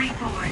reborn.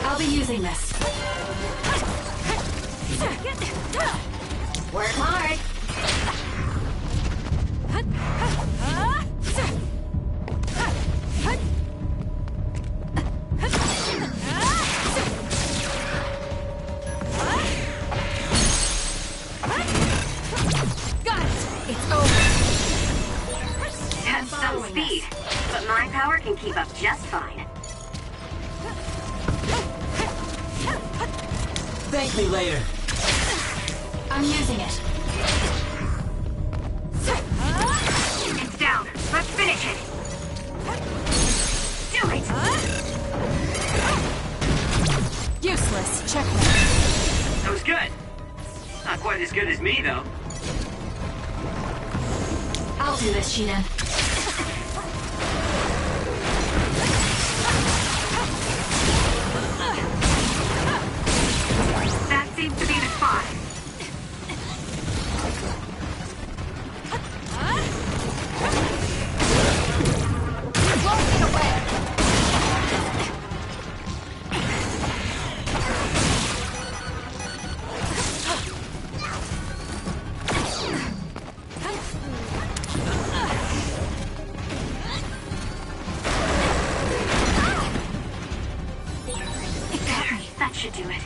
I'll be using this. Work hard. Got it. It's over. That's some speed, but my power can keep up just fine. Thank me later. I'm using it. It's down. Let's finish it. Do it. Useless. Checkmate. That was good. Not quite as good as me, though. I'll do this, Sheena. That seems to be the spot. Won't get away. That should do it.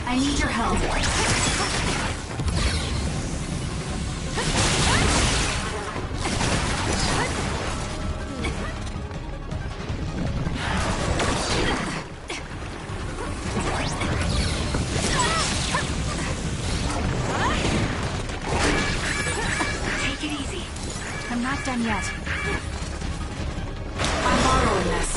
I need your help. Take it easy. I'm not done yet. I'm borrowing this.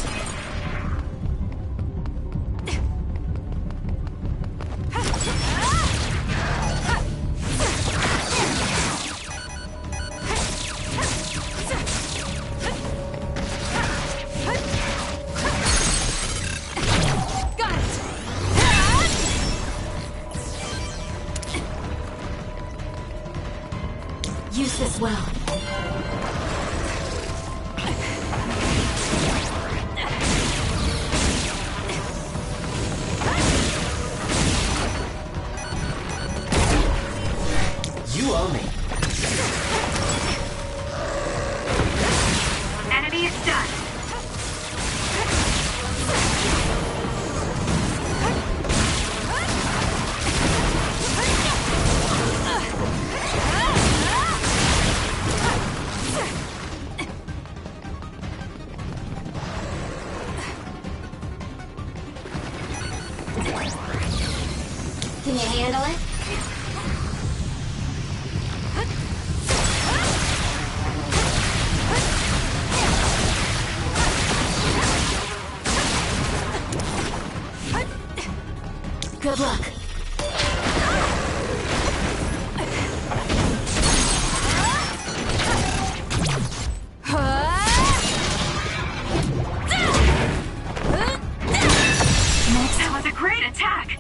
Got it. Use this well. You owe me. Enemy is done. Can you handle it? Good luck. That was a great attack.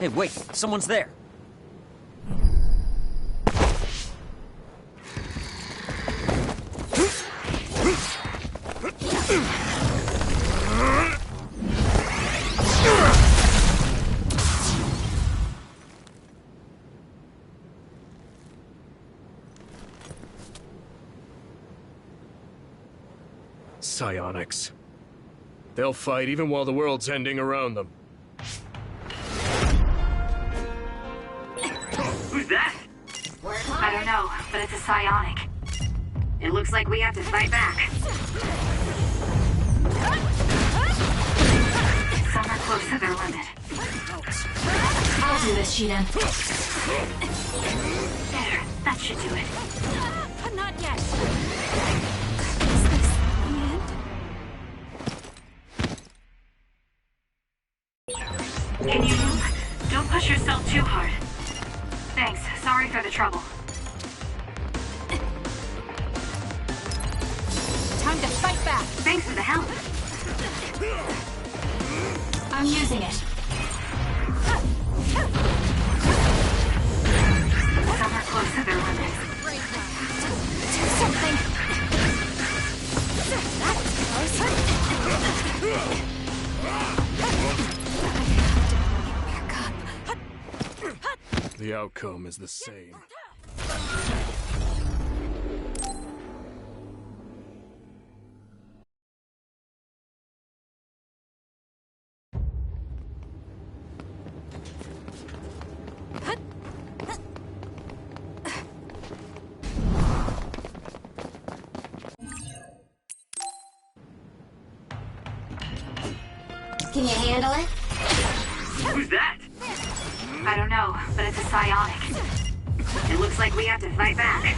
Hey, wait, someone's there. Psionics. They'll fight even while the world's ending around them. Who's that? I don't know, but it's a psionic. It looks like we have to fight back. Some are close to their limit. I'll do this, Shiden. There, that should do it. But not yet. Is this the end? Can you move? Don't push yourself too hard. Thanks. Sorry for the trouble. Time to fight back. Thanks for the help. I'm using it. Some are close to their limit. Do something. The outcome is the same. Can you handle it? Who's that? I don't know, but it's a psionic. It looks like we have to fight back.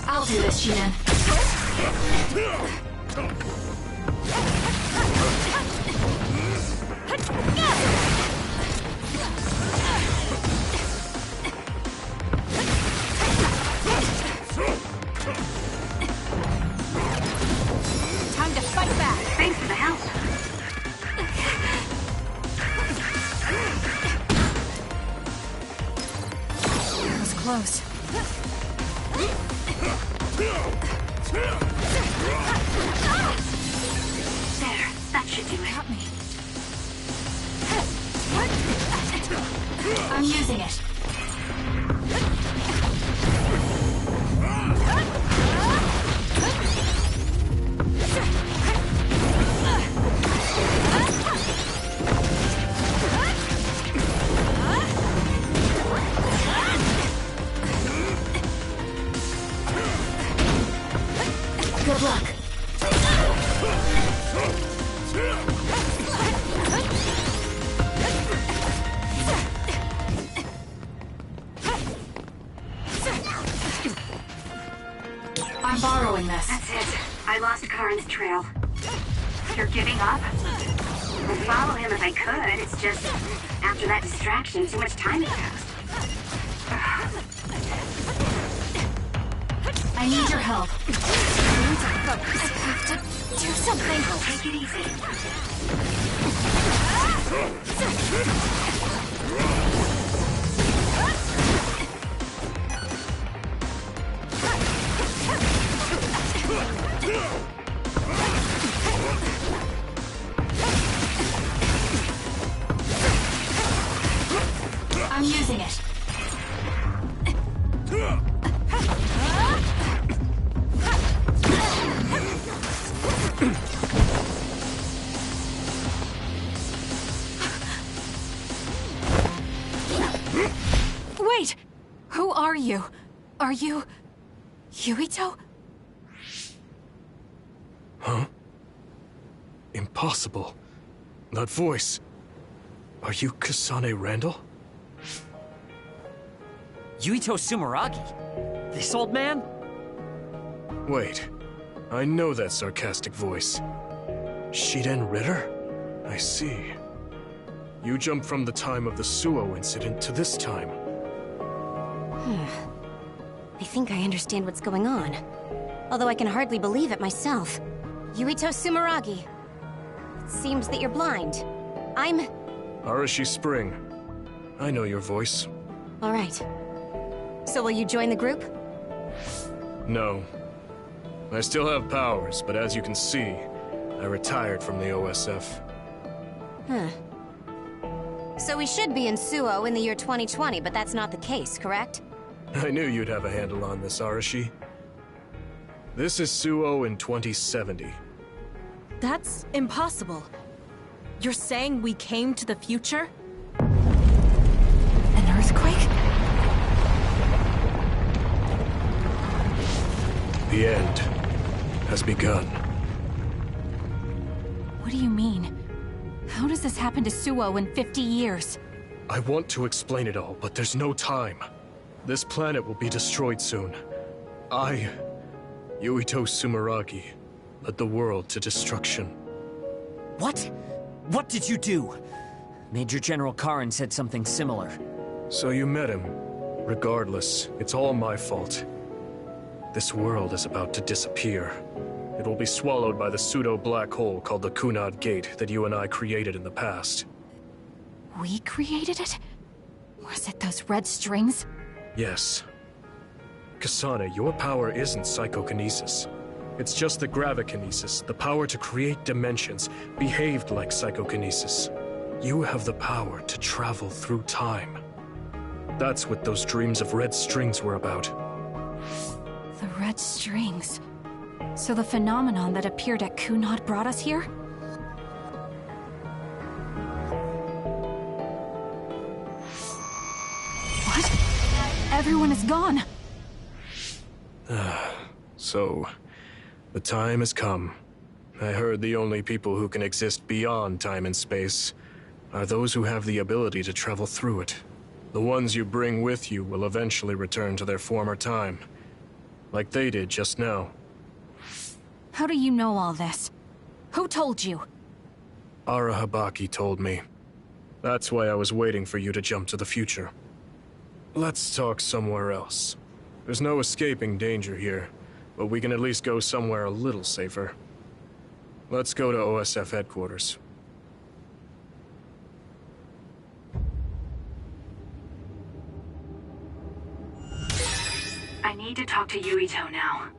I'll do this, Shiden. Time to fight back. Thanks for the help. That was close. There, that should do it. Got me. I'm using it. Good luck. I'm borrowing this. That's it. I lost Karin's trail. You're giving up? I'd follow him if I could. It's just, after that distraction, too much time has passed. I need your help. I have to do something. Take it easy. I'm using it. Wait! Who are you? Are you... Yuito? Huh? Impossible. That voice. Are you Kasane Randall? Yuito Sumeragi? This old man? Wait. I know that sarcastic voice. Shiden Ritter? I see. You jumped from the time of the Suo incident to this time. I think I understand what's going on. although I can hardly believe it myself. Yuito Sumeragi. It seems that you're blind. I'm... Arashi Spring. I know your voice. All right. So will you join the group? No. I still have powers, but as you can see, I retired from the OSF. Huh. So we should be in Suo in the year 2020, but that's not the case, correct? I knew you'd have a handle on this, Arashi. This is Suo in 2070. That's impossible. You're saying we came to the future? An earthquake? The end has begun. What do you mean? How does this happen to Suo in 50 years? I want to explain it all, but there's no time. This planet will be destroyed soon. I, Yuito Sumeragi, led the world to destruction. What? What did you do? Major General Karin said something similar. So you met him. Regardless, it's all my fault. This world is about to disappear. It will be swallowed by the pseudo-black hole called the Kunad Gate that you and I created in the past. We created it? Was it those red strings? Yes. Kasane, your power isn't psychokinesis. It's just that gravikinesis, the power to create dimensions, behaved like psychokinesis. You have the power to travel through time. That's what those dreams of red strings were about. The red strings. So the phenomenon that appeared at Kunad brought us here? What? Everyone is gone. So, the time has come. I heard the only people who can exist beyond time and space are those who have the ability to travel through it. The ones you bring with you will eventually return to their former time, like they did just now. How do you know all this? Who told you? Arahabaki told me. That's why I was waiting for you to jump to the future. Let's talk somewhere else. There's no escaping danger here, but we can at least go somewhere a little safer. Let's go to OSF headquarters. I need to talk to Yuito now.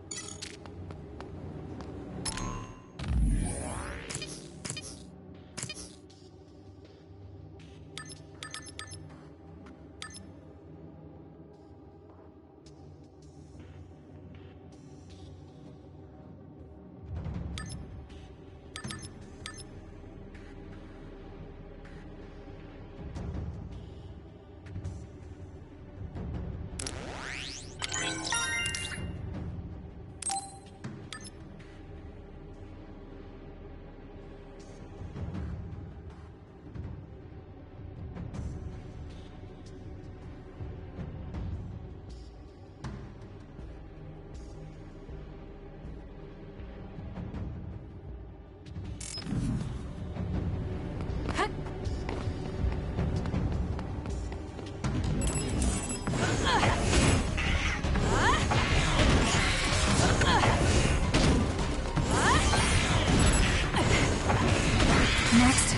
Next.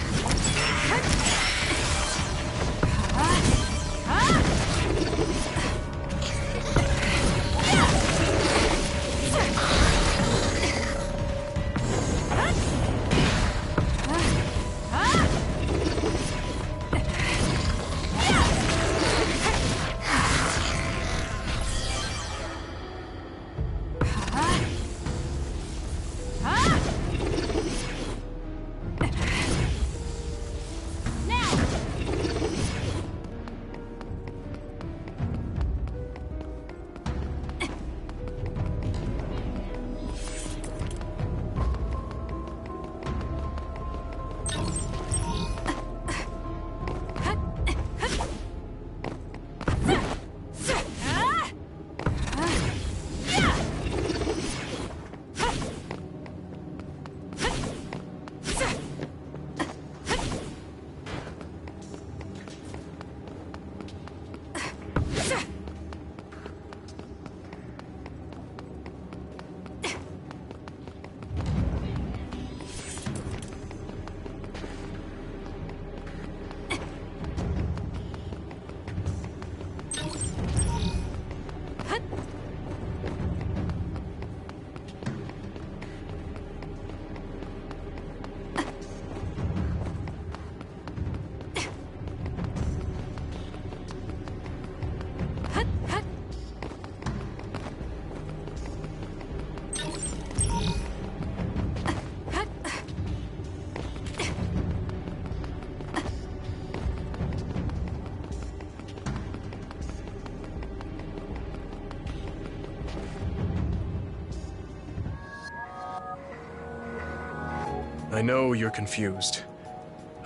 I know you're confused.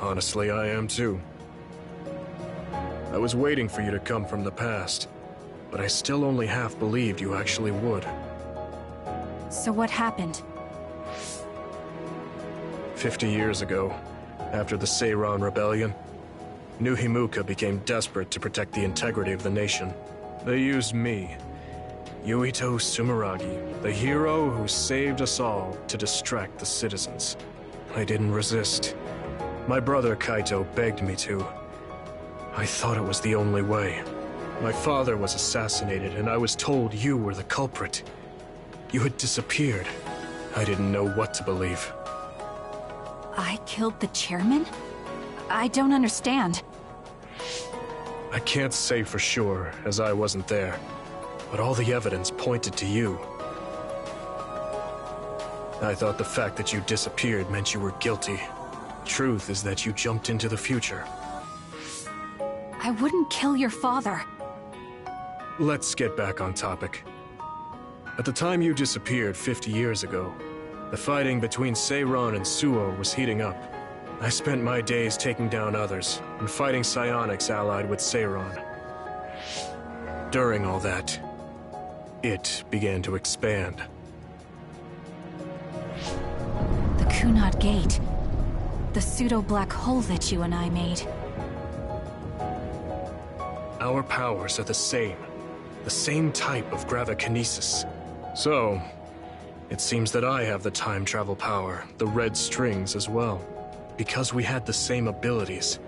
Honestly, I am too. I was waiting for you to come from the past, but I still only half believed you actually would. So what happened? 50 years ago, after the Seiran Rebellion, New Himuka became desperate to protect the integrity of the nation. They used me, Yuito Sumeragi, the hero who saved us all, to distract the citizens. I didn't resist. My brother Kaito begged me to. I thought it was the only way. My father was assassinated, and I was told you were the culprit. You had disappeared. I didn't know what to believe. I killed the chairman? I don't understand. I can't say for sure, as I wasn't there, but all the evidence pointed to you. I thought the fact that you disappeared meant you were guilty. Truth is that you jumped into the future. I wouldn't kill your father. Let's get back on topic. At the time you disappeared 50 years ago, the fighting between Seiran and Suo was heating up. I spent my days taking down others and fighting psionics allied with Seiran. During all that, it began to expand. The Kunad Gate. The pseudo-black hole that you and I made. Our powers are the same type of gravikinesis. So, it seems that I have the time travel power, the red strings as well. Because we had the same abilities,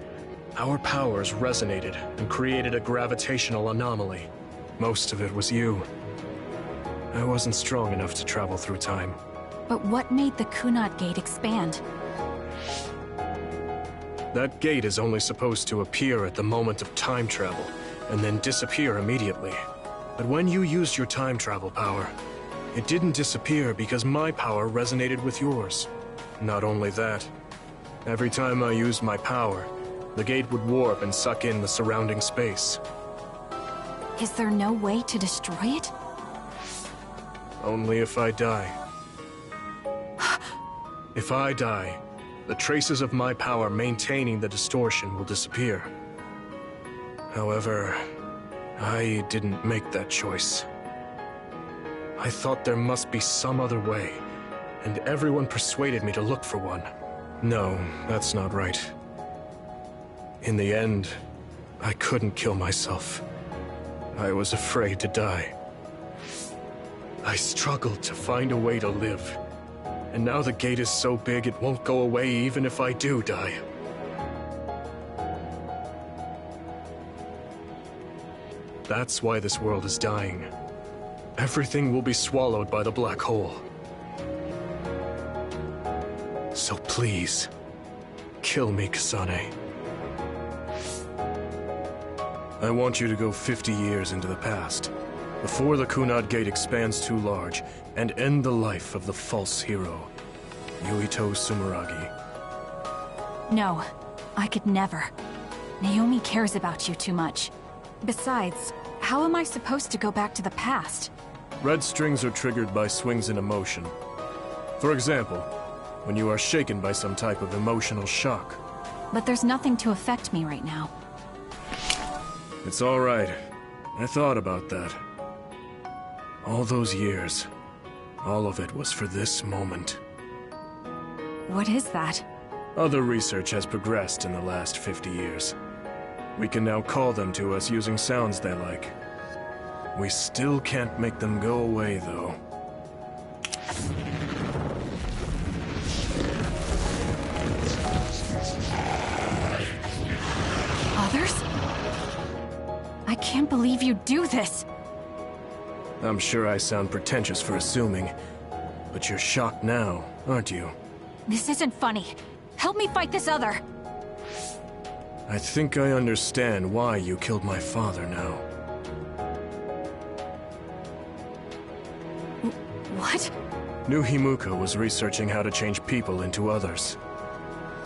our powers resonated and created a gravitational anomaly. Most of it was you. I wasn't strong enough to travel through time. But what made the Kunad Gate expand? That gate is only supposed to appear at the moment of time travel, and then disappear immediately. But when you used your time travel power, it didn't disappear because my power resonated with yours. Not only that, every time I used my power, the gate would warp and suck in the surrounding space. Is there no way to destroy it? Only if I die. If I die, the traces of my power maintaining the distortion will disappear. However, I didn't make that choice. I thought there must be some other way, and everyone persuaded me to look for one. No, that's not right. In the end, I couldn't kill myself. I was afraid to die. I struggled to find a way to live. And now the gate is so big it won't go away even if I do die. That's why this world is dying. Everything will be swallowed by the black hole. So please, kill me, Kasane. I want you to go 50 years into the past, before the Kunad Gate expands too large, and end the life of the false hero, Yuito Sumeragi. No, I could never. Naomi cares about you too much. Besides, how am I supposed to go back to the past? Red strings are triggered by swings in emotion. For example, when you are shaken by some type of emotional shock. But there's nothing to affect me right now. It's all right. I thought about that. All those years, all of it was for this moment. What is that? Other research has progressed in the last 50 years. We can now call them to us using sounds they like. We still can't make them go away, though. Others? I can't believe you do this! I'm sure I sound pretentious for assuming, but you're shocked now, aren't you? This isn't funny. Help me fight this other! I think I understand why you killed my father now. What? New Himuka was researching how to change people into others.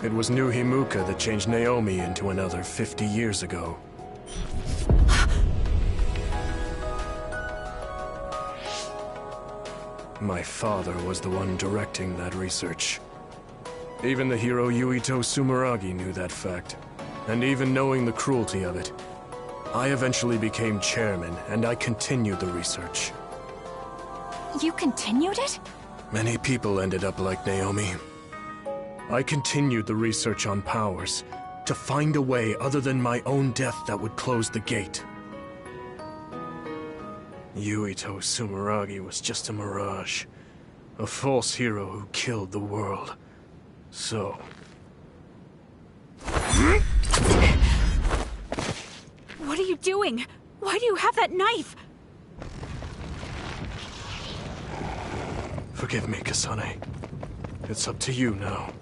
It was New Himuka that changed Naomi into another 50 years ago. My father was the one directing that research. Even the hero Yuito Sumeragi knew that fact. And even knowing the cruelty of it, I eventually became chairman, and I continued the research. You continued it? Many people ended up like Naomi. I continued the research on powers, to find a way other than my own death that would close the gate. Yuito Sumeragi was just a mirage. A false hero who killed the world. So... What are you doing? Why do you have that knife? Forgive me, Kasane. It's up to you now.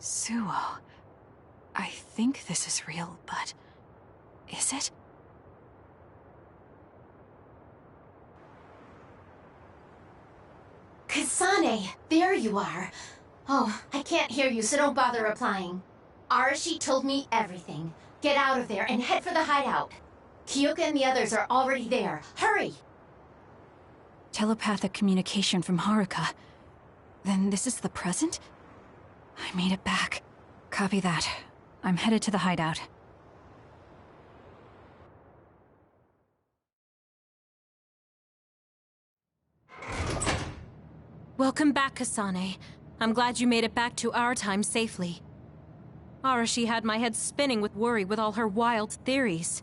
Suo. I think this is real, but... is it? Kasane, there you are. Oh, I can't hear you, so don't bother replying. Arashi told me everything. Get out of there and head for the hideout. Kyoka and the others are already there. Hurry! Telepathic communication from Haruka. Then this is the present? I made it back. Copy that. I'm headed to the hideout. Welcome back, Kasane. I'm glad you made it back to our time safely. Arashi had my head spinning with worry with all her wild theories.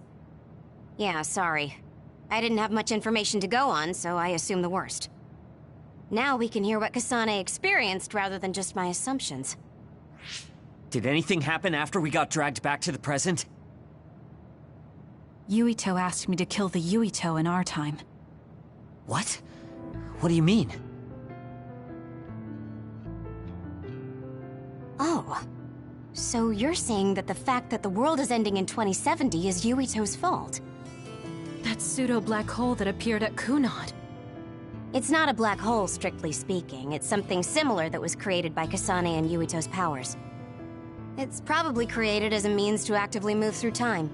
Yeah, sorry. I didn't have much information to go on, so I assumed the worst. Now we can hear what Kasane experienced rather than just my assumptions. Did anything happen after we got dragged back to the present? Yuito asked me to kill the Yuito in our time. What? What do you mean? Oh. So you're saying that the fact that the world is ending in 2070 is Yuito's fault? That pseudo-black hole that appeared at Kunad. It's not a black hole, strictly speaking. It's something similar that was created by Kasane and Yuito's powers. It's probably created as a means to actively move through time.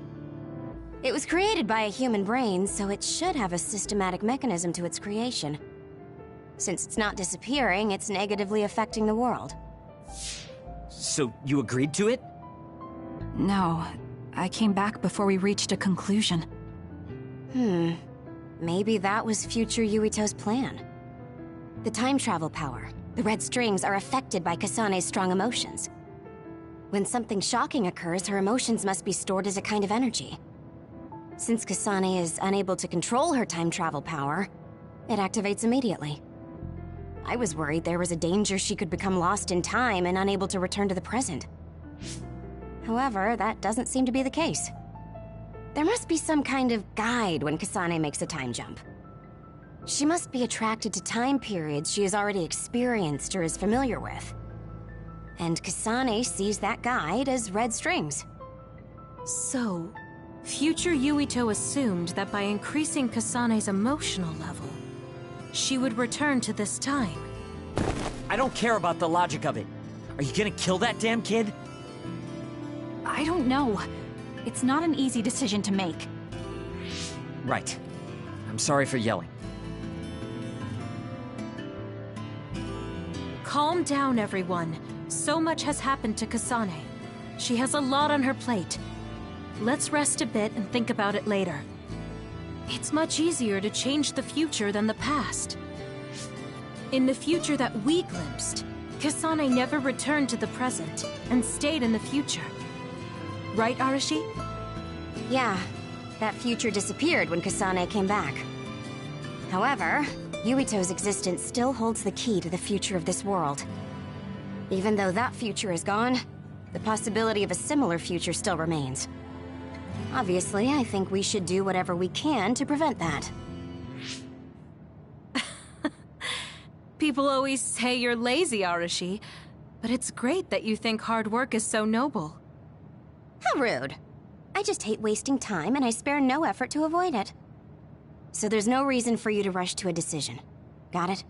It was created by a human brain, so it should have a systematic mechanism to its creation. Since it's not disappearing, it's negatively affecting the world. So you agreed to it? No. I came back before we reached a conclusion. Maybe that was future Yuito's plan. The time travel power, the red strings, are affected by Kasane's strong emotions. When something shocking occurs, her emotions must be stored as a kind of energy. Since Kasane is unable to control her time travel power, it activates immediately. I was worried there was a danger she could become lost in time and unable to return to the present. However, that doesn't seem to be the case. There must be some kind of guide when Kasane makes a time jump. She must be attracted to time periods she has already experienced or is familiar with. And Kasane sees that guide as red strings. So, future Yuito assumed that by increasing Kasane's emotional level, she would return to this time. I don't care about the logic of it. Are you gonna kill that damn kid? I don't know. It's not an easy decision to make. Right. I'm sorry for yelling. Calm down, everyone. So much has happened to Kasane. She has a lot on her plate. Let's rest a bit and think about it later. It's much easier to change the future than the past. In the future that we glimpsed, Kasane never returned to the present and stayed in the future. Right, Arashi? Yeah, that future disappeared when Kasane came back. However, Yuito's existence still holds the key to the future of this world. Even though that future is gone, the possibility of a similar future still remains. Obviously, I think we should do whatever we can to prevent that. People always say you're lazy, Arashi, but it's great that you think hard work is so noble. How rude. I just hate wasting time, and I spare no effort to avoid it. So there's no reason for you to rush to a decision. Got it?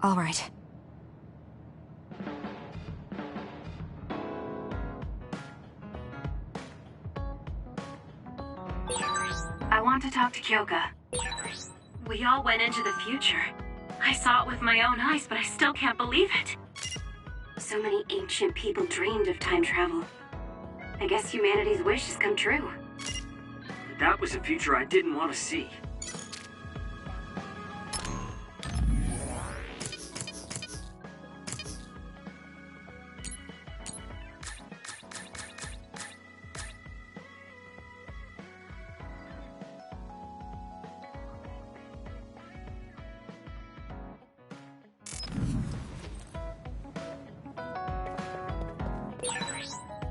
All right. I want to talk to Kyoka. We all went into the future. I saw it with my own eyes, but I still can't believe it. So many ancient people dreamed of time travel. I guess humanity's wish has come true. That was a future I didn't want to see.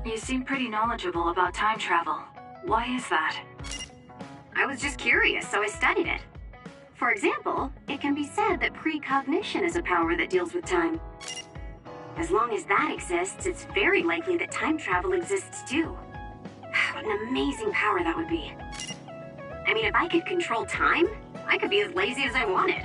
You seem pretty knowledgeable about time travel. Why is that? I was just curious, so I studied it. For example, it can be said that precognition is a power that deals with time. As long as that exists, it's very likely that time travel exists too. What an amazing power that would be. I mean, if I could control time, I could be as lazy as I wanted.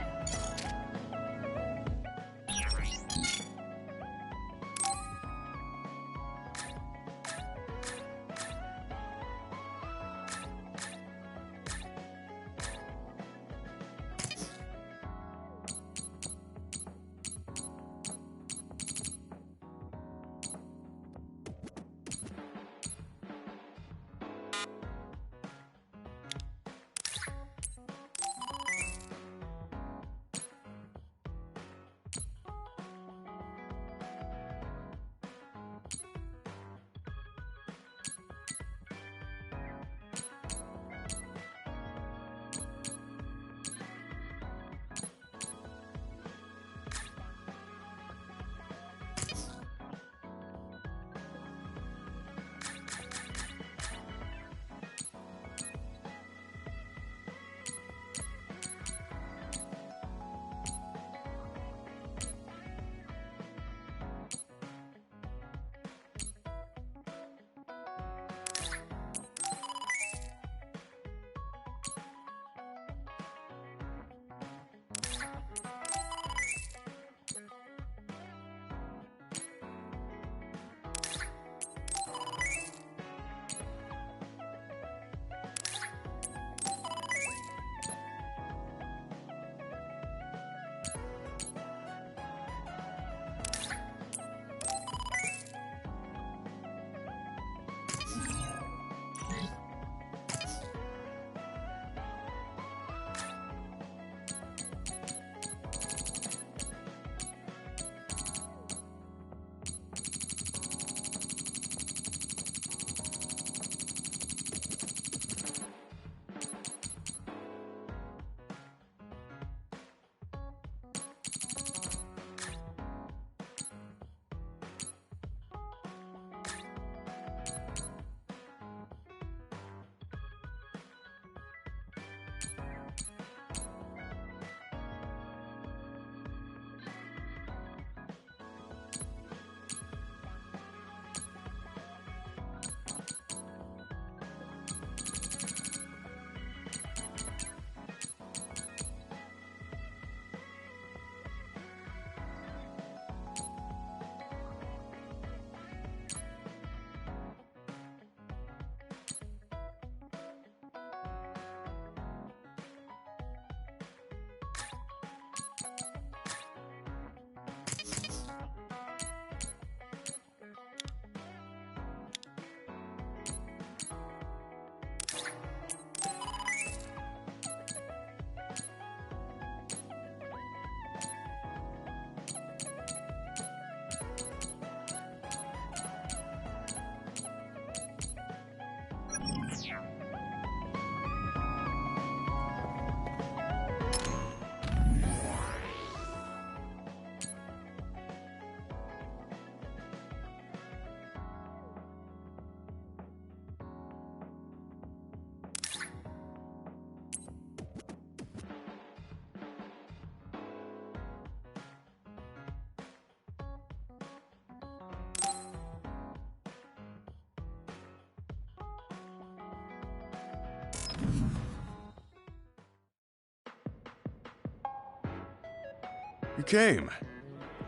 You came.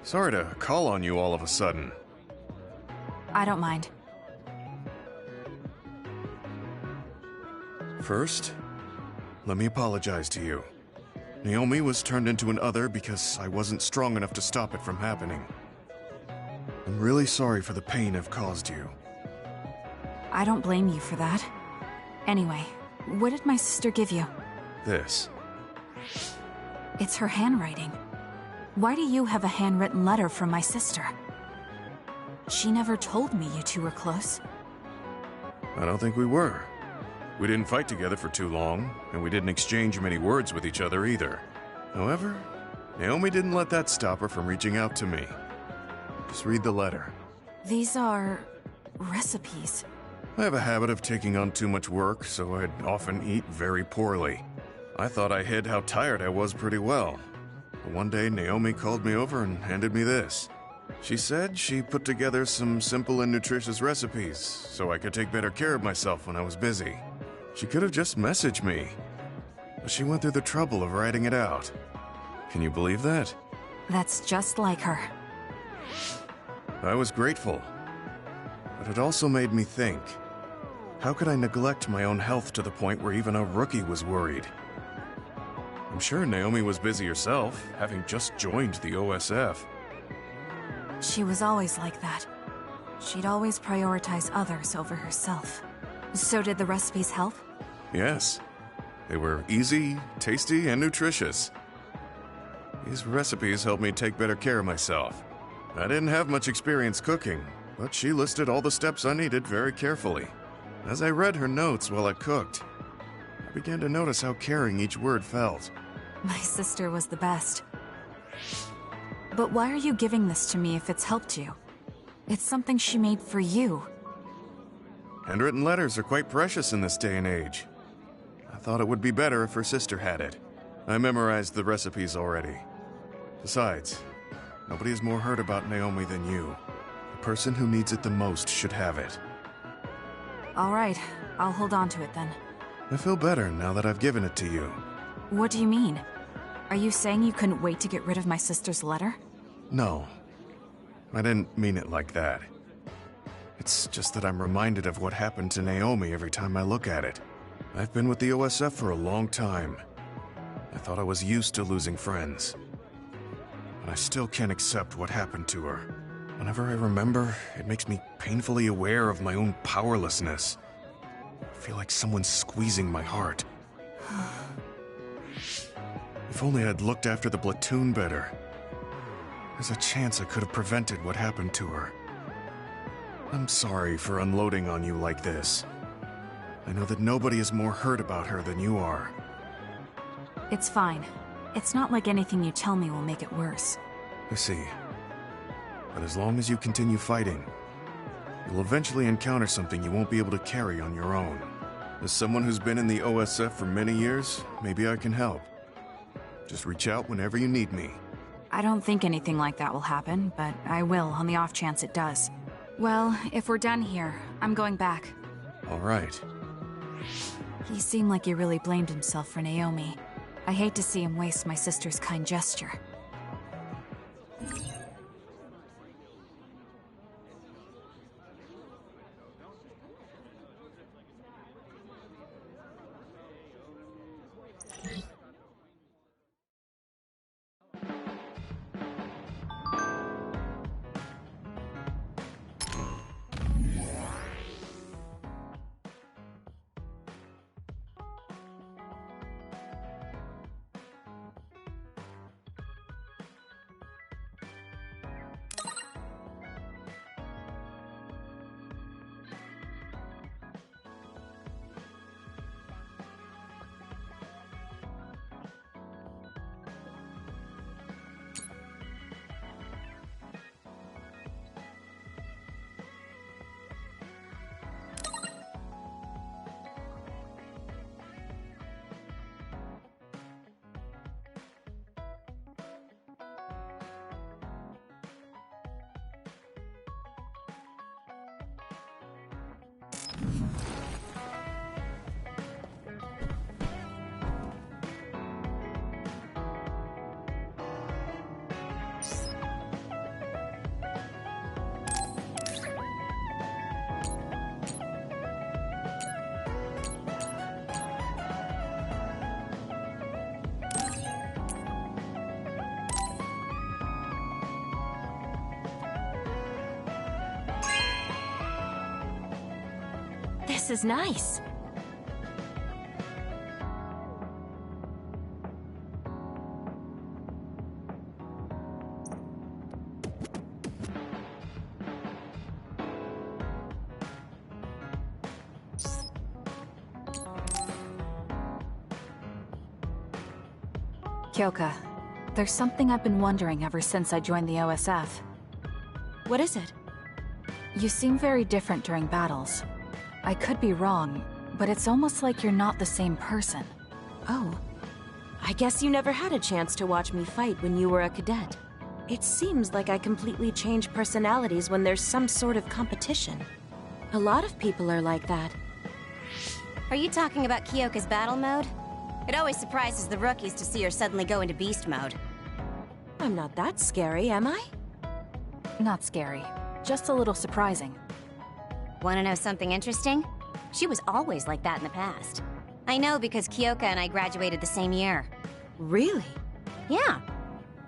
Sorry to call on you all of a sudden. I don't mind. First, let me apologize to you. Naomi was turned into an other because I wasn't strong enough to stop it from happening. I'm really sorry for the pain I've caused you. I don't blame you for that. Anyway, what did my sister give you? This. It's her handwriting. Why do you have a handwritten letter from my sister? She never told me you two were close. I don't think we were. We didn't fight together for too long, and we didn't exchange many words with each other either. However, Naomi didn't let that stop her from reaching out to me. Just read the letter. These are... recipes. I have a habit of taking on too much work, so I'd often eat very poorly. I thought I hid how tired I was pretty well. But one day, Naomi called me over and handed me this. She said she put together some simple and nutritious recipes, so I could take better care of myself when I was busy. She could have just messaged me, but she went through the trouble of writing it out. Can you believe that? That's just like her. I was grateful, but it also made me think. How could I neglect my own health to the point where even a rookie was worried? I'm sure Naomi was busy herself, having just joined the OSF. She was always like that. She'd always prioritize others over herself. So did the recipes help? Yes. They were easy, tasty, and nutritious. These recipes helped me take better care of myself. I didn't have much experience cooking, but she listed all the steps I needed very carefully. As I read her notes while I cooked, I began to notice how caring each word felt. My sister was the best. But why are you giving this to me if it's helped you? It's something she made for you. Handwritten letters are quite precious in this day and age. I thought it would be better if her sister had it. I memorized the recipes already. Besides, nobody has more heard about Naomi than you. The person who needs it the most should have it. All right, I'll hold on to it then. I feel better now that I've given it to you. What do you mean? Are you saying you couldn't wait to get rid of my sister's letter? No. I didn't mean it like that. It's just that I'm reminded of what happened to Naomi every time I look at it. I've been with the OSF for a long time. I thought I was used to losing friends. But I still can't accept what happened to her. Whenever I remember, it makes me painfully aware of my own powerlessness. I feel like someone's squeezing my heart. If only I'd looked after the platoon better. There's a chance I could have prevented what happened to her. I'm sorry for unloading on you like this. I know that nobody is more hurt about her than you are. It's fine. It's not like anything you tell me will make it worse. I see. But as long as you continue fighting, you'll eventually encounter something you won't be able to carry on your own. As someone who's been in the OSF for many years, maybe I can help. Just reach out whenever you need me. I don't think anything like that will happen, but I will on the off chance it does. Well, if we're done here, I'm going back. All right. He seemed like he really blamed himself for Naomi. I hate to see him waste my sister's kind gesture. This is nice. Kyoka, there's something I've been wondering ever since I joined the OSF. What is it? You seem very different during battles. I could be wrong, but it's almost like you're not the same person. Oh. I guess you never had a chance to watch me fight when you were a cadet. It seems like I completely change personalities when there's some sort of competition. A lot of people are like that. Are you talking about Kyoka's battle mode? It always surprises the rookies to see her suddenly go into beast mode. I'm not that scary, am I? Not scary, just a little surprising. Want to know something interesting? She was always like that in the past. I know because Kyoka and I graduated the same year. Really? Yeah.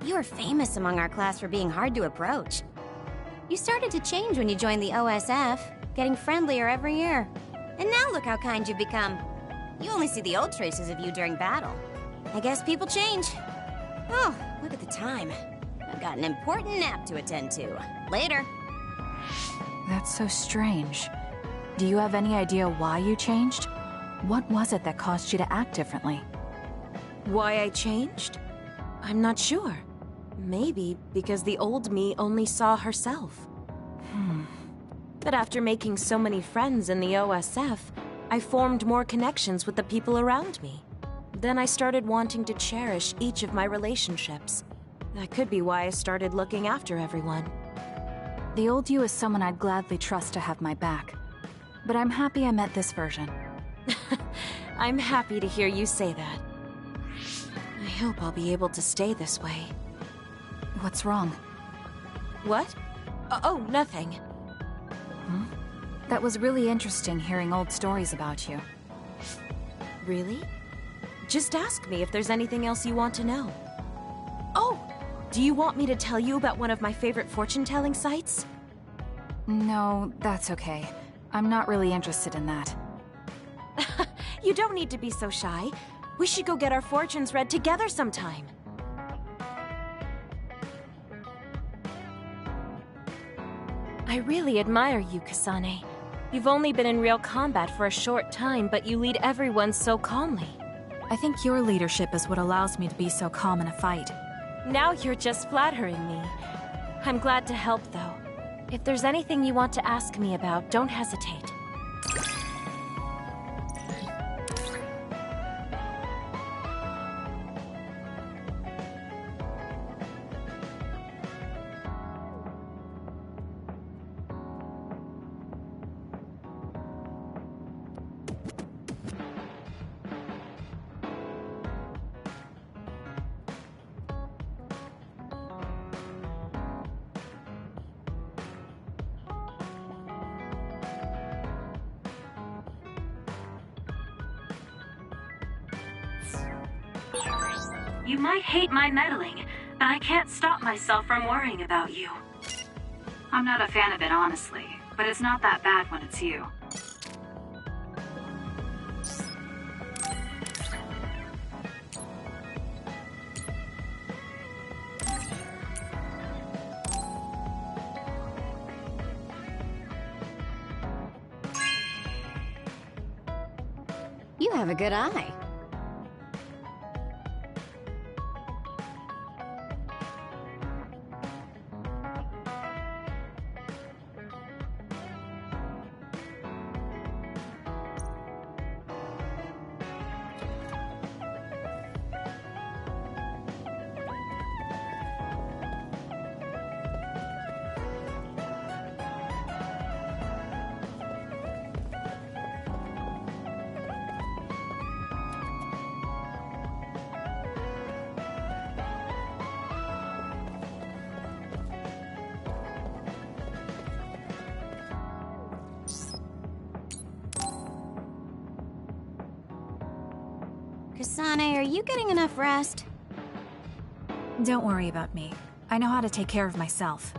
You were famous among our class for being hard to approach. You started to change when you joined the OSF, getting friendlier every year. And now look how kind you've become. You only see the old traces of you during battle. I guess people change. Oh, look at the time. I've got an important nap to attend to. Later. That's so strange. Do you have any idea why you changed? What was it that caused you to act differently? Why I changed? I'm not sure. Maybe because the old me only saw herself. But after making so many friends in the OSF, I formed more connections with the people around me. Then I started wanting to cherish each of my relationships. That could be why I started looking after everyone. The old you is someone I'd gladly trust to have my back. But I'm happy I met this version. I'm happy to hear you say that. I hope I'll be able to stay this way. What's wrong? What? Oh, nothing. That was really interesting hearing old stories about you. Really? Just ask me if there's anything else you want to know. Oh! Do you want me to tell you about one of my favorite fortune-telling sites? No, that's okay. I'm not really interested in that. You don't need to be so shy. We should go get our fortunes read together sometime. I really admire you, Kasane. You've only been in real combat for a short time, but you lead everyone so calmly. I think your leadership is what allows me to be so calm in a fight. Now you're just flattering me. I'm glad to help, though. If there's anything you want to ask me about, don't hesitate. You might hate my meddling, but I can't stop myself from worrying about you. I'm not a fan of it, honestly, but it's not that bad when it's you. You have a good eye. Kasane, are you getting enough rest? Don't worry about me. I know how to take care of myself.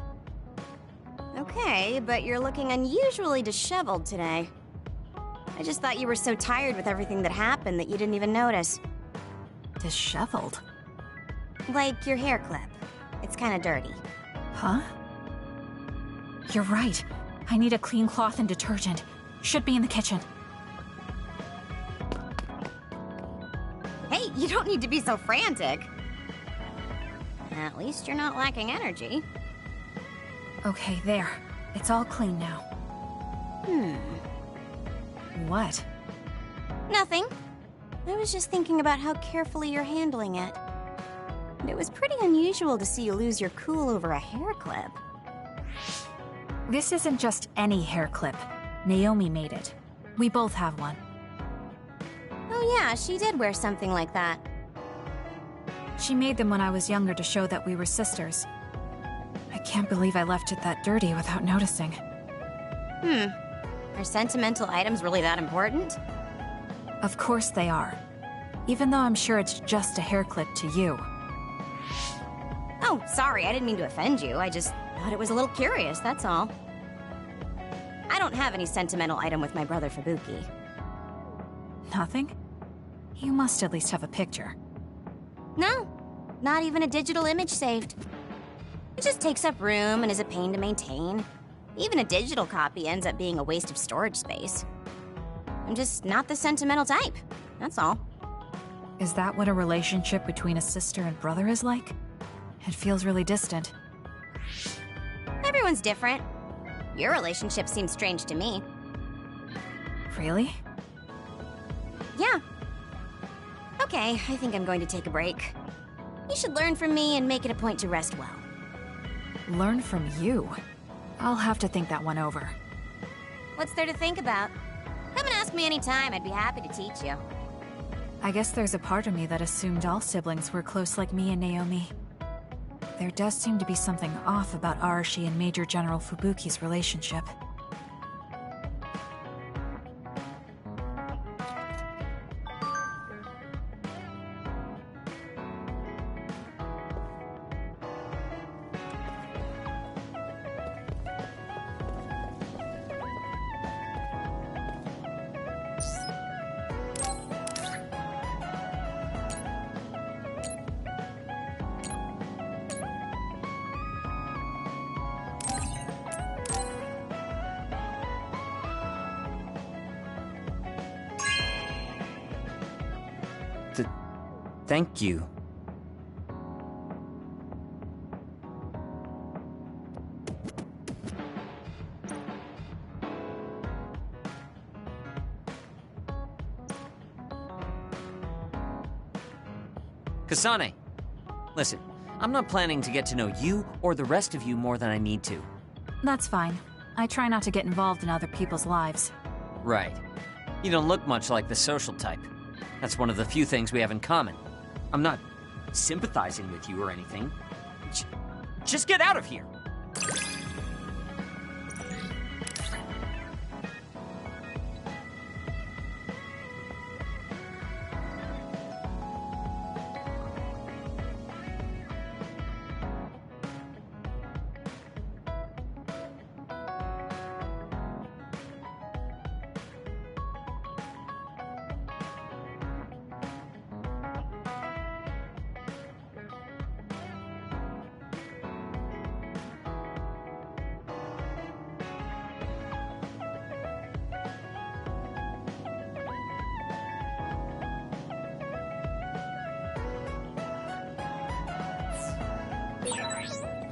Okay, but you're looking unusually disheveled today. I just thought you were so tired with everything that happened that you didn't even notice. Disheveled? Like your hair clip. It's kinda dirty. Huh? You're right. I need a clean cloth and detergent. Should be in the kitchen. Hey, you don't need to be so frantic. At least you're not lacking energy. Okay, there. It's all clean now. What? Nothing. I was just thinking about how carefully you're handling it. And it was pretty unusual to see you lose your cool over a hair clip. This isn't just any hair clip. Naomi made it. We both have one. Oh yeah, she did wear something like that. She made them when I was younger to show that we were sisters. I can't believe I left it that dirty without noticing. Are sentimental items really that important? Of course they are. Even though I'm sure it's just a hair clip to you. Oh, sorry, I didn't mean to offend you. I just thought it was a little curious, that's all. I don't have any sentimental item with my brother Fubuki. Nothing? You must at least have a picture. No, not even a digital image saved. It just takes up room and is a pain to maintain. Even a digital copy ends up being a waste of storage space. I'm just not the sentimental type, that's all. Is that what a relationship between a sister and brother is like? It feels really distant. Everyone's different. Your relationship seems strange to me. Really? Yeah. Okay, I think I'm going to take a break. You should learn from me and make it a point to rest well. Learn from you? I'll have to think that one over. What's there to think about? Come and ask me anytime, I'd be happy to teach you. I guess there's a part of me that assumed all siblings were close like me and Naomi. There does seem to be something off about Arashi and Major General Fubuki's relationship. Thank you. Kasane, listen, I'm not planning to get to know you or the rest of you more than I need to. That's fine. I try not to get involved in other people's lives. Right. You don't look much like the social type. That's one of the few things we have in common. I'm not sympathizing with you or anything. Just get out of here!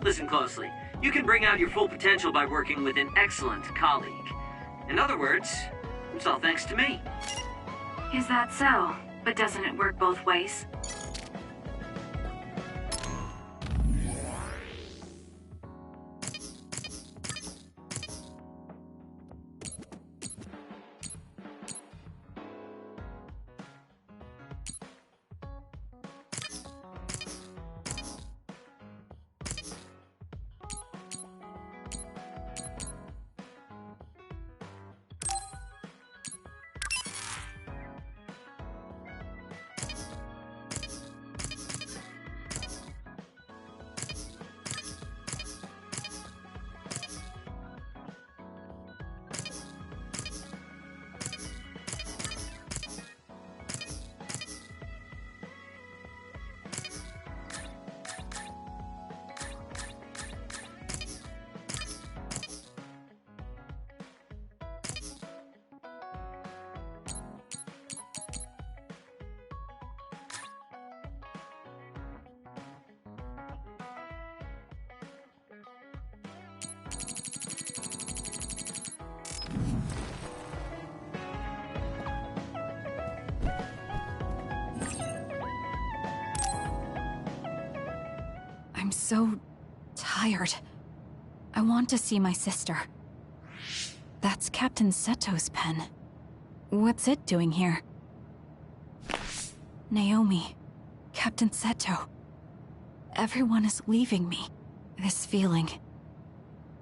Listen closely. You can bring out your full potential by working with an excellent colleague. In other words, it's all thanks to me. Is that so? But doesn't it work both ways? I'm so tired. I want to see my sister. That's Captain Seto's pen. What's it doing here? Naomi, Captain Seto. Everyone is leaving me. This feeling.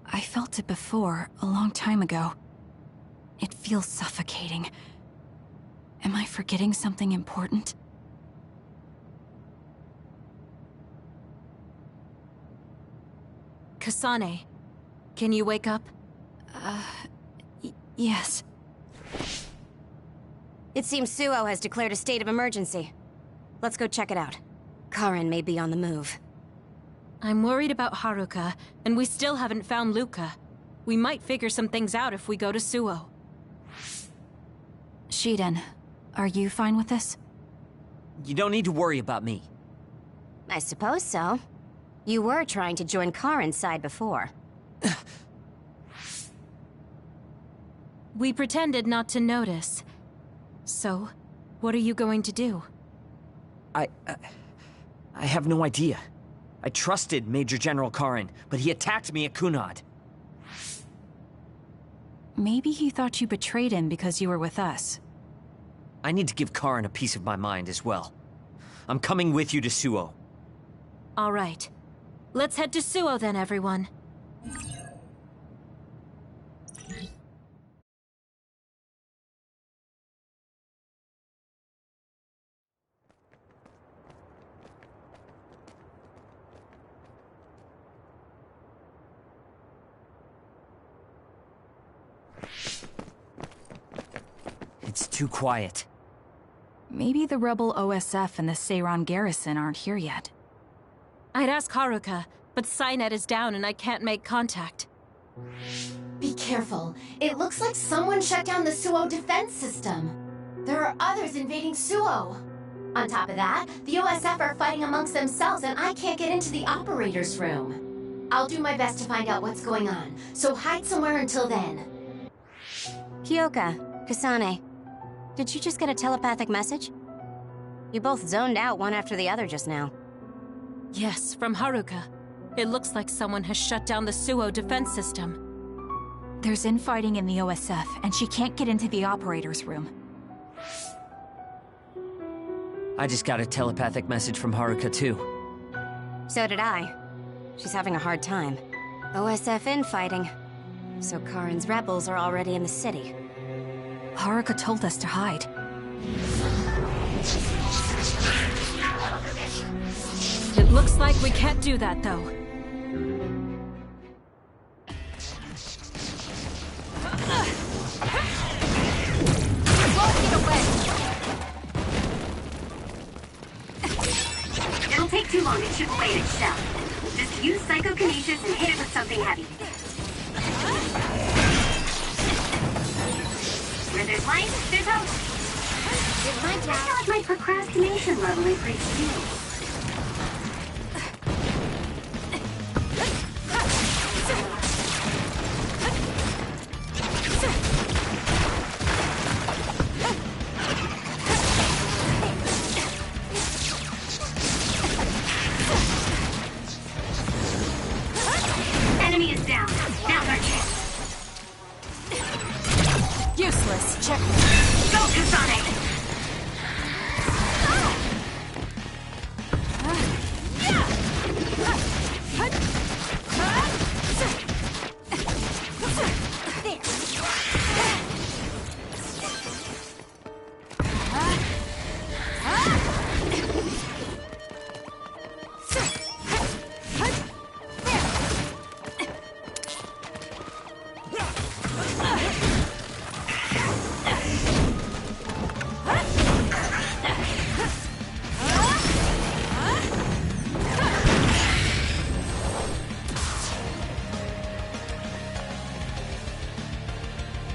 I felt it before, a long time ago. It feels suffocating. Am I forgetting something important? Kasane, can you wake up? Yes. It seems Suo has declared a state of emergency. Let's go check it out. Karin may be on the move. I'm worried about Haruka, and we still haven't found Luca. We might figure some things out if we go to Suo. Shiden, are you fine with this? You don't need to worry about me. I suppose so. You were trying to join Karin's side before. We pretended not to notice. So, what are you going to do? I have no idea. I trusted Major General Karin, but he attacked me at Kunad. Maybe he thought you betrayed him because you were with us. I need to give Karin a piece of my mind as well. I'm coming with you to Suo. All right. Let's head to Suo then, everyone. It's too quiet. Maybe the rebel OSF and the Seiran garrison aren't here yet. I'd ask Haruka, but Psynet is down and I can't make contact. Be careful. It looks like someone shut down the Suo defense system. There are others invading Suo. On top of that, the OSF are fighting amongst themselves and I can't get into the operator's room. I'll do my best to find out what's going on, so hide somewhere until then. Kyoka, Kasane, did you just get a telepathic message? You both zoned out one after the other just now. Yes, from Haruka. It looks like someone has shut down the Suo defense system. There's infighting in the OSF, and she can't get into the operator's room. I just got a telepathic message from Haruka too. So did I. She's having a hard time. OSF infighting. So Karin's rebels are already in the city. Haruka told us to hide. It looks like we can't do that, though. It'll take too long to chip away at its shell. Just use psychokinesis and hit it with something heavy. Where there's light, there's hope. I feel like my procrastination level increased too. Enemy is down. Now's our chance. Useless. Check. Go, Kasane!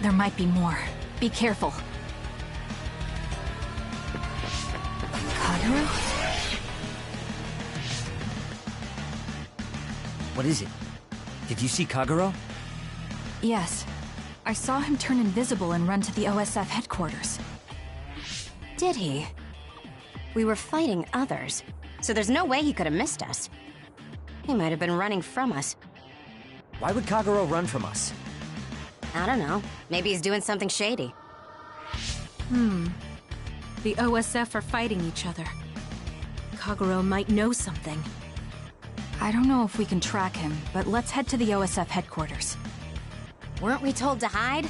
There might be more. Be careful. Kagero? What is it? Did you see Kagero? Yes. I saw him turn invisible and run to the OSF headquarters. Did he? We were fighting others, so there's no way he could have missed us. He might have been running from us. Why would Kagero run from us? I don't know. Maybe he's doing something shady. The OSF are fighting each other. Kagero might know something. I don't know if we can track him, but let's head to the OSF headquarters. Weren't we told to hide?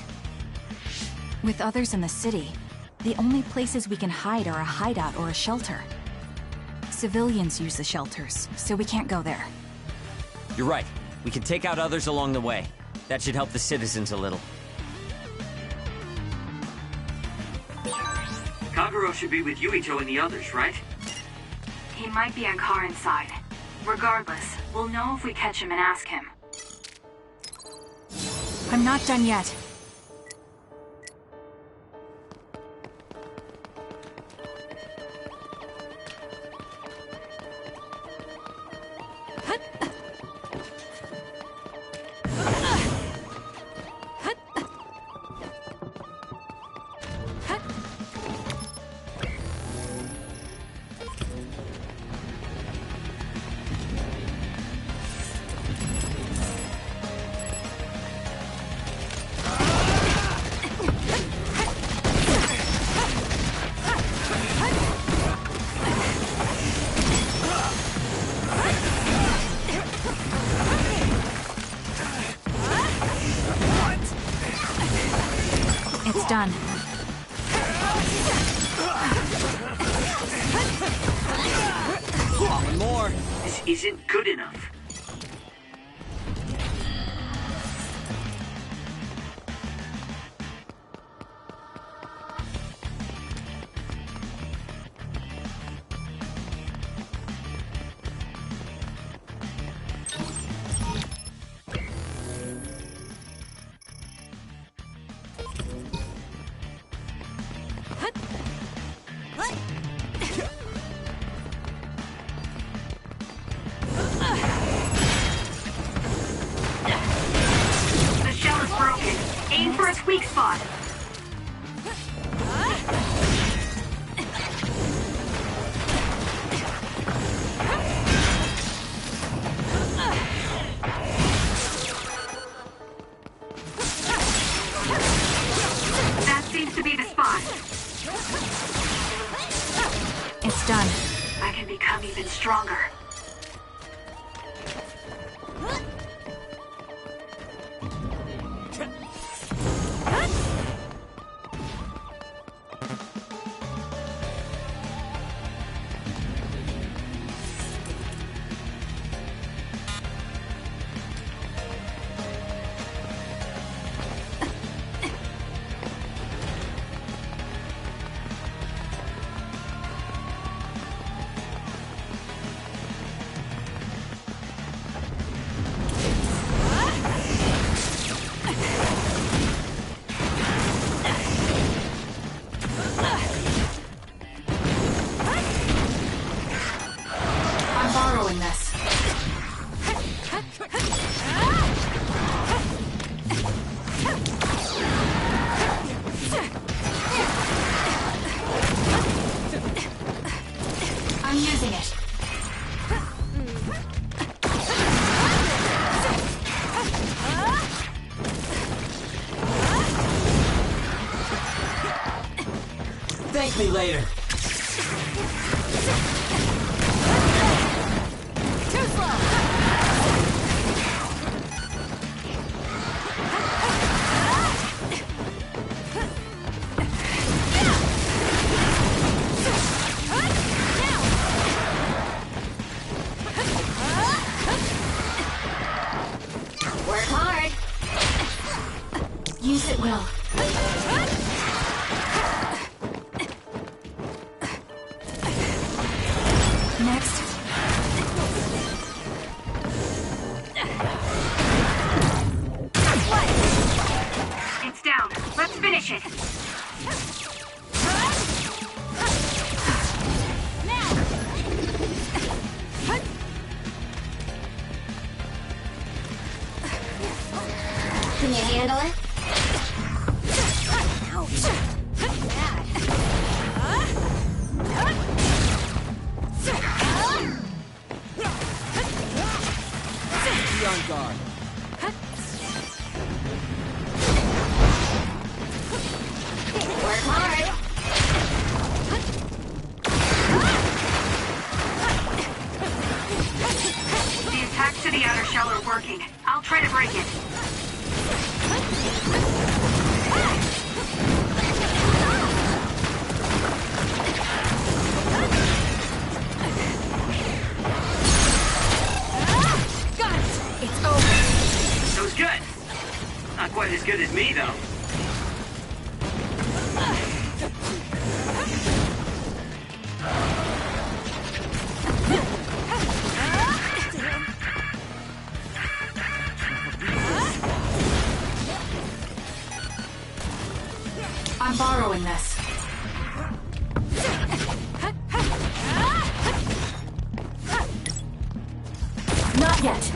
With others in the city, the only places we can hide are a hideout or a shelter. Civilians use the shelters, so we can't go there. You're right. We can take out others along the way. That should help the citizens a little. Kagero should be with Yuito and the others, right? He might be in car inside. Regardless, we'll know if we catch him and ask him. I'm not done yet. It's done. One more. This isn't good enough. The shell is broken. Aim for its weak spot. That seems to be the spot. It's done. I can become even stronger. I'm borrowing this. I'm using it. Thank me later. Too slow! Work hard. Use it well. Next. It's down. Let's finish it. Can you handle it? on guard. Work hard. The attacks to the outer shell are working. I'll try to break it. Got it! It's over. That was good. Not quite as good as me, though. I'm borrowing this. Not yet.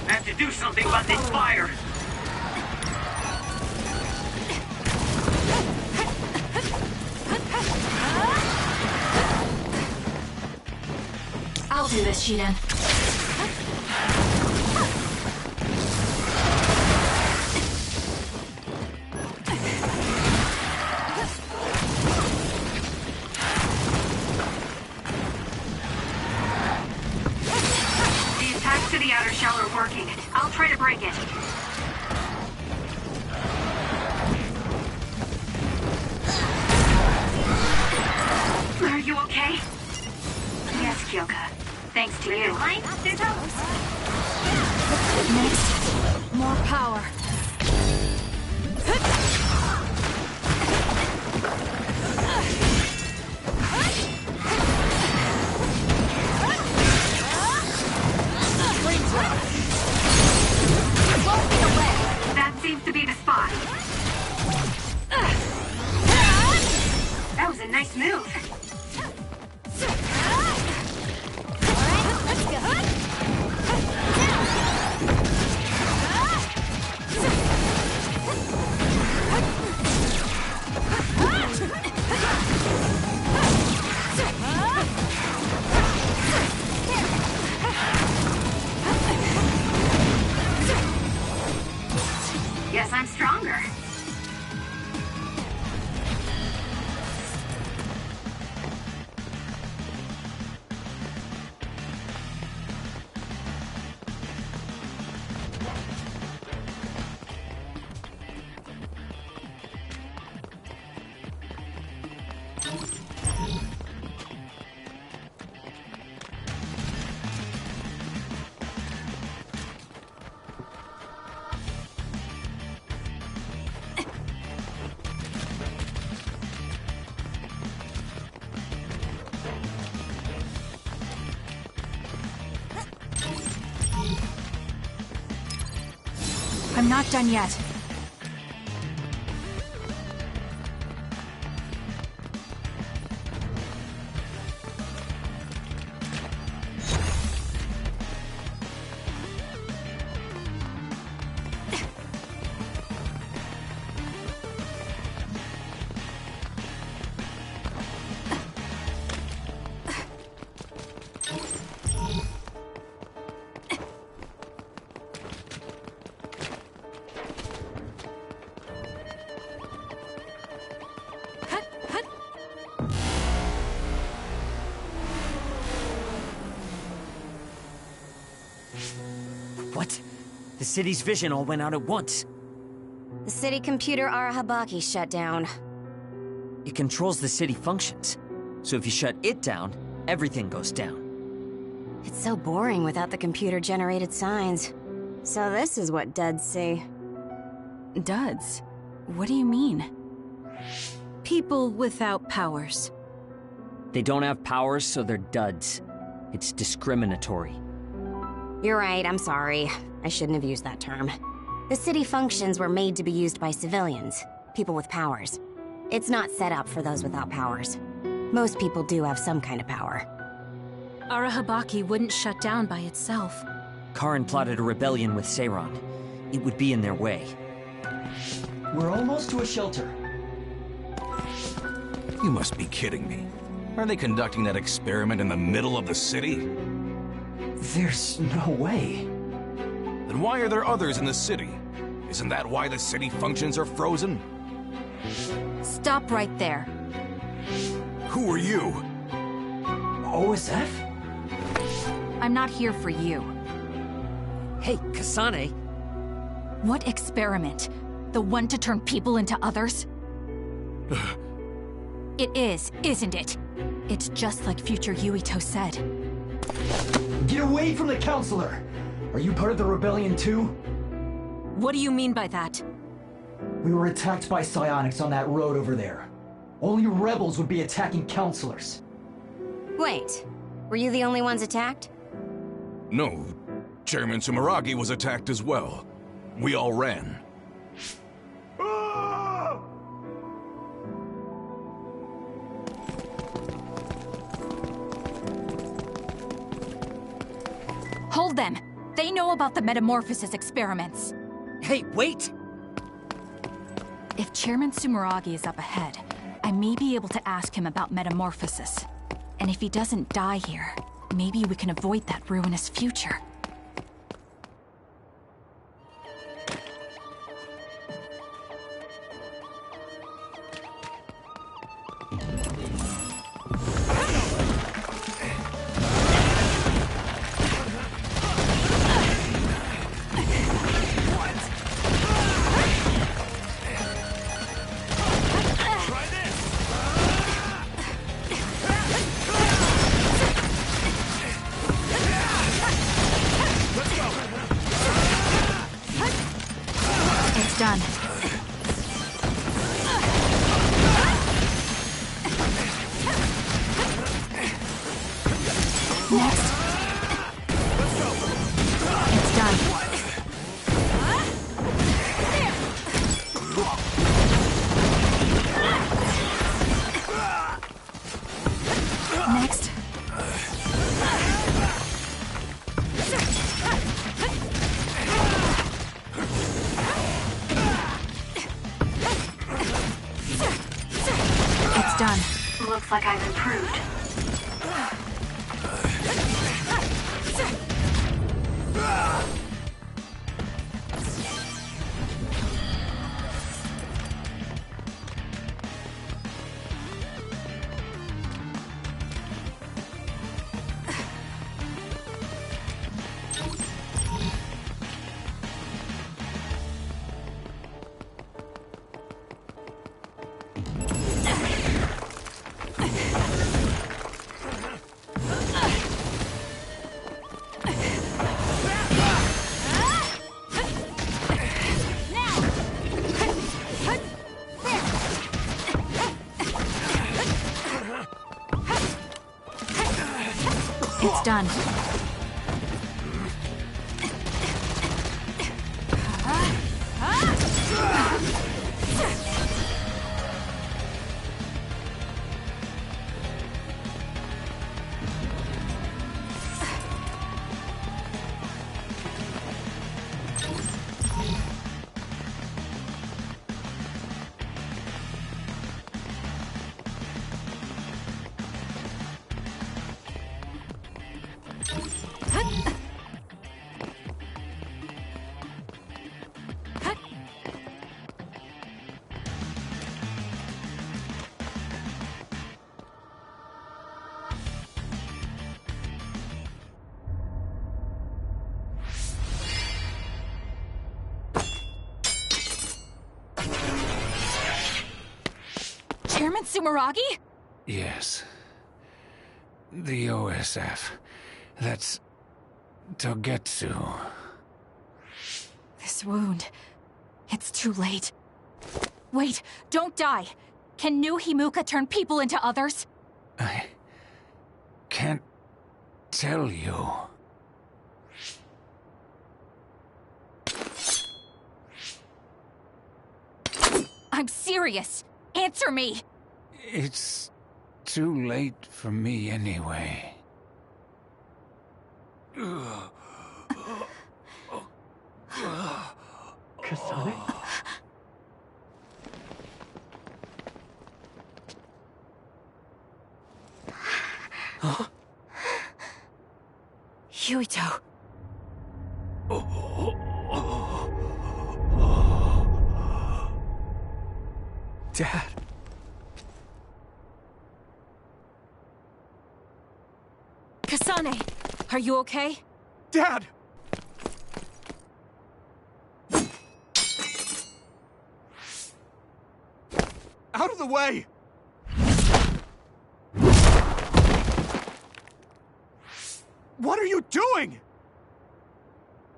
I have to do something about this fire. I'll do this, Shiden. The attacks to the outer shell are working. I'll try to break it. Are you okay? Yes, Kyoka. Thanks to you. Next, more power. That seems to be the spot. That was a nice move. Guess I'm stronger. I'm not done yet. What? The city's vision all went out at once. The city computer Arahabaki shut down. It controls the city functions. So if you shut it down, everything goes down. It's so boring without the computer-generated signs. So this is what duds see. Duds? What do you mean? People without powers. They don't have powers, so they're duds. It's discriminatory. You're right, I'm sorry. I shouldn't have used that term. The city functions were made to be used by civilians, people with powers. It's not set up for those without powers. Most people do have some kind of power. Arahabaki wouldn't shut down by itself. Karin plotted a rebellion with Seiron. It would be in their way. We're almost to a shelter. You must be kidding me. Are they conducting that experiment in the middle of the city? There's no way. Then why are there others in the city? Isn't that why the city functions are frozen? Stop right there. Who are you? OSF? I'm not here for you. Hey, Kasane! What experiment? The one to turn people into others? It is, isn't it? It's just like future Yuito said. Get away from the counselor! Are you part of the rebellion too? What do you mean by that? We were attacked by psionics on that road over there. Only rebels would be attacking counselors. Wait, were you the only ones attacked? No. Chairman Sumeragi was attacked as well. We all ran. Hold them! They know about the metamorphosis experiments. Hey, wait! If Chairman Sumeragi is up ahead, I may be able to ask him about metamorphosis. And if he doesn't die here, maybe we can avoid that ruinous future. Done. Next. It's done. Next. Done. Looks like I've improved. It's done. Chairman Sumeragi? Yes. The OSF. That's Togetsu. This wound. It's too late. Wait, don't die. Can new Himuka turn people into others? tell you. I'm serious. Answer me. It's too late for me anyway. Kasane? Huh? Yuito. Dad. Kasane, are you okay? Dad! Out of the way! What are you doing?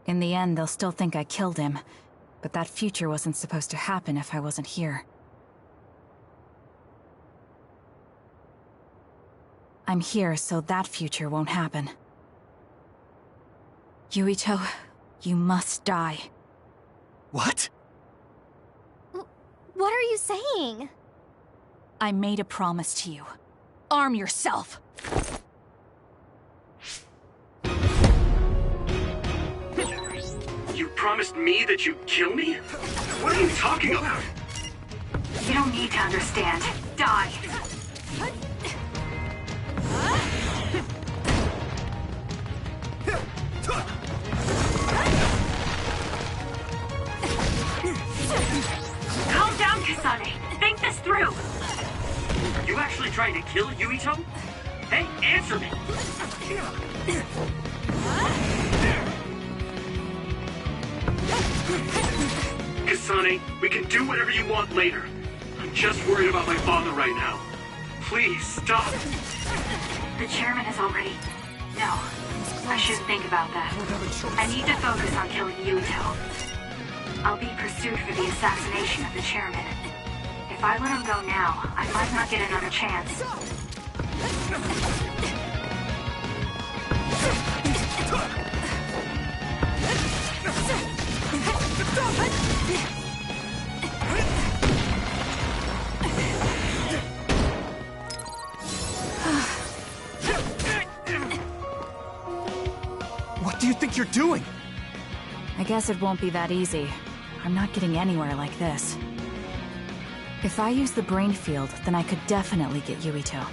In the end, they'll still think I killed him. But that future wasn't supposed to happen if I wasn't here. I'm here so that future won't happen. Yuito, you must die. What? What are you saying? I made a promise to you. Arm yourself! You promised me that you'd kill me? What are you talking about? You don't need to understand. Die. Calm down, Kasane. Think this through. You actually trying to kill Yuito? Hey, answer me! Kasane, we can do whatever you want later. I'm just worried about my father right now. Please, stop. The chairman is already... No, I shouldn't think about that. I need to focus on killing Yuito. I'll be pursued for the assassination of the chairman. If I let him go now, I might not get another chance. What do you think you're doing? I guess it won't be that easy. I'm not getting anywhere like this. If I use the brain field, then I could definitely get Yuito.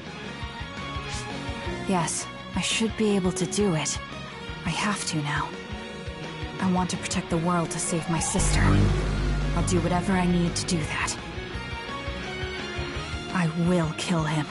Yes, I should be able to do it. I have to now. I want to protect the world to save my sister. I'll do whatever I need to do that. I will kill him.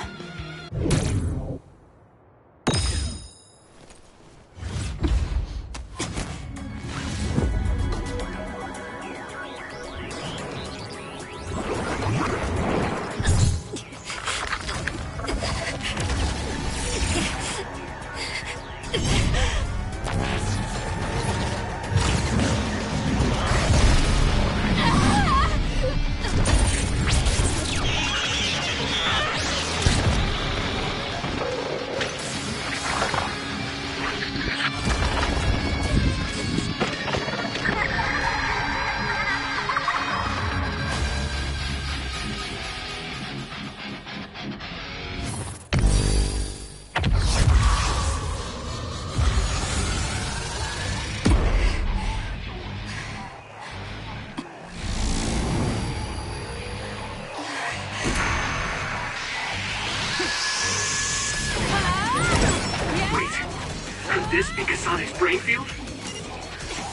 This be Kasane's brain field?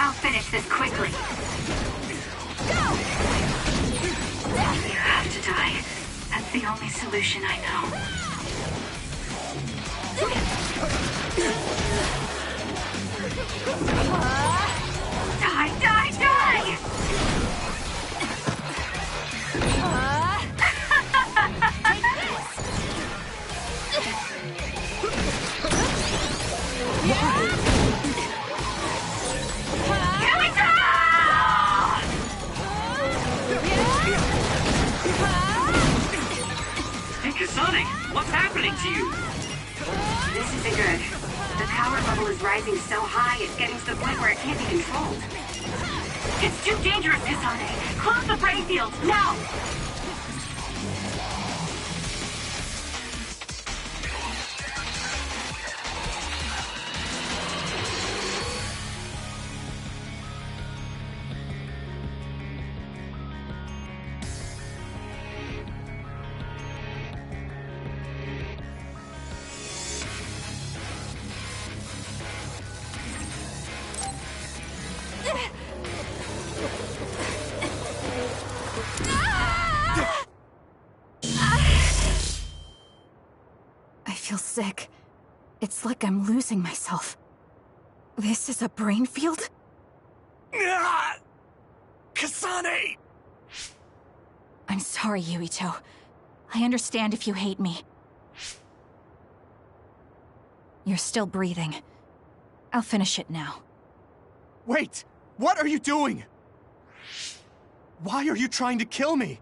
I'll finish this quickly. You have to die. That's the only solution I know. Die, die, die! Hey, Kasane, what's happening to you? This isn't good. The power level is rising so high, it's getting to the point where it can't be controlled. It's too dangerous, Kasane. Close the brain field, now! Sick. It's like I'm losing myself. This is a brain field? Kasane! I'm sorry, Yuito. I understand if you hate me. You're still breathing. I'll finish it now. Wait! What are you doing? Why are you trying to kill me?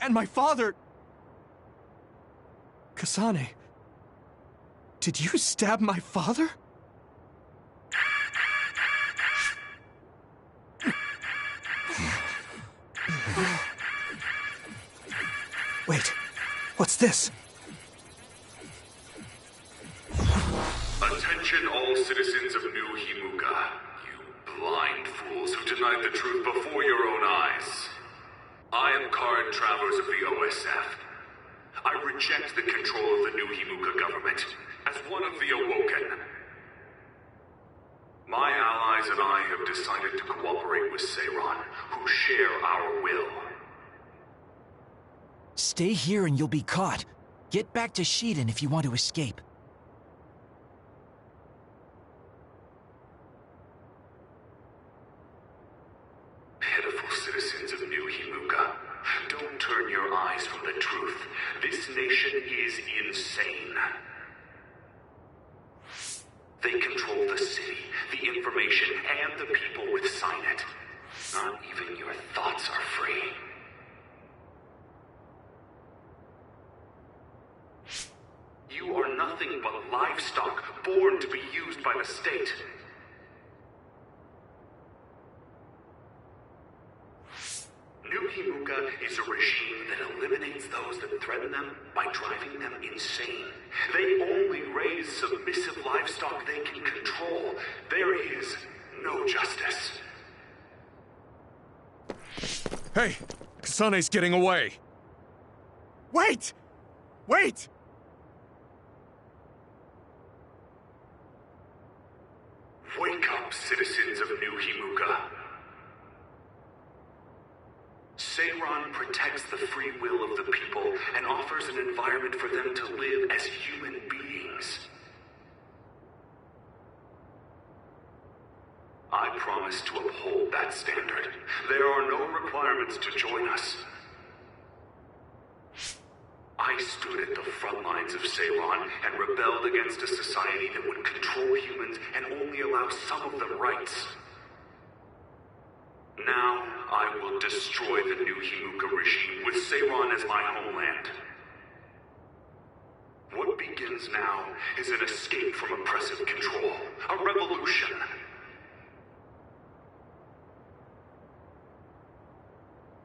And my father... Kasane... Did you stab my father? Wait, what's this? Attention all citizens of New Himuka, you blind fools who denied the truth before your own eyes. I am current travelers of the OSF. I reject the control of the New Himuka government. As one of the Awoken, my allies and I have decided to cooperate with Seiran, who share our will. Stay here and you'll be caught. Get back to Shiden if you want to escape. Pitiful citizens of New Himuka, don't turn your eyes from the truth. This nation is insane. They control the city, the information, and the people with Signet. Not even your thoughts are free. You are nothing but livestock, born to be used by the state. New Himuka is a regime that eliminates those that threaten them by driving them insane. They only raise submissive livestock they can control. There is no justice. Hey! Kasane's getting away! Wait! Wait! Wake up, citizens of New Himuka. Seiran protects the free will of the people and offers an environment for them to live as human beings. I promise to uphold that standard. There are no requirements to join us. I stood at the front lines of Seiran and rebelled against a society that would control humans and only allow some of them rights. Now, I will destroy the New Himuka regime with Seiran as my homeland. What begins now is an escape from oppressive control, a revolution.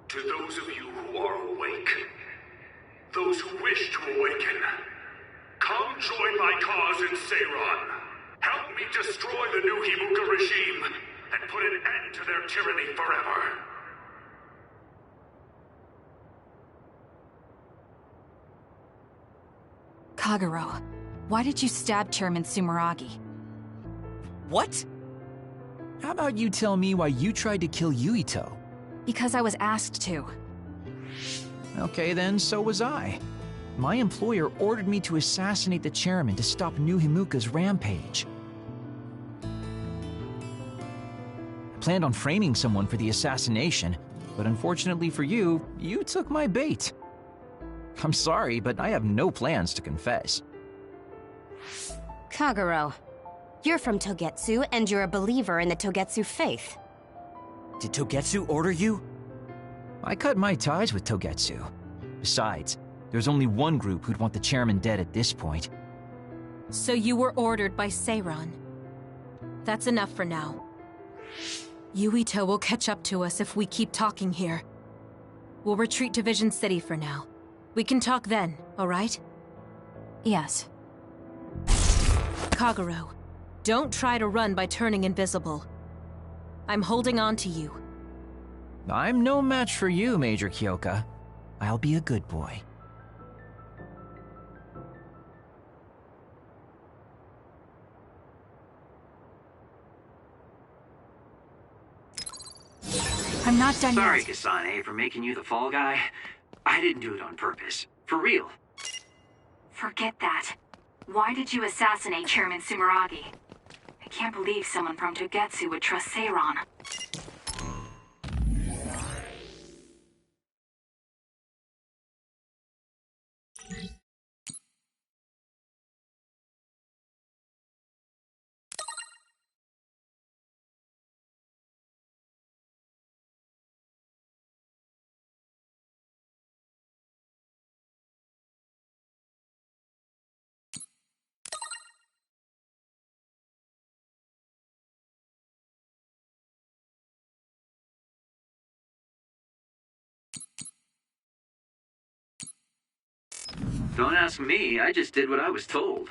To those of you who are awake, those who wish to awaken, come join my cause in Seiran. Help me destroy the New Himuka regime and put an end to their tyranny forever. Kagero, why did you stab Chairman Sumeragi? What? How about you tell me why you tried to kill Yuito? Because I was asked to. Okay then, so was I. My employer ordered me to assassinate the chairman to stop New Himuka's rampage. I planned on framing someone for the assassination, but unfortunately for you, you took my bait. I'm sorry, but I have no plans to confess. Kagero, you're from Togetsu, and you're a believer in the Togetsu faith. Did Togetsu order you? I cut my ties with Togetsu. Besides, there's only one group who'd want the chairman dead at this point. So you were ordered by Seiran. That's enough for now. Yuito will catch up to us if we keep talking here. We'll retreat to Vision City for now. We can talk then, alright? Yes. Kagero, don't try to run by turning invisible. I'm holding on to you. I'm no match for you, Major Kyoka. I'll be a good boy. I'm not done Sorry, yet. Kasane, for making you the fall guy. I didn't do it on purpose. For real. Forget that. Why did you assassinate Chairman Sumeragi? I can't believe someone from Togetsu would trust Seiran. Don't ask me, I just did what I was told.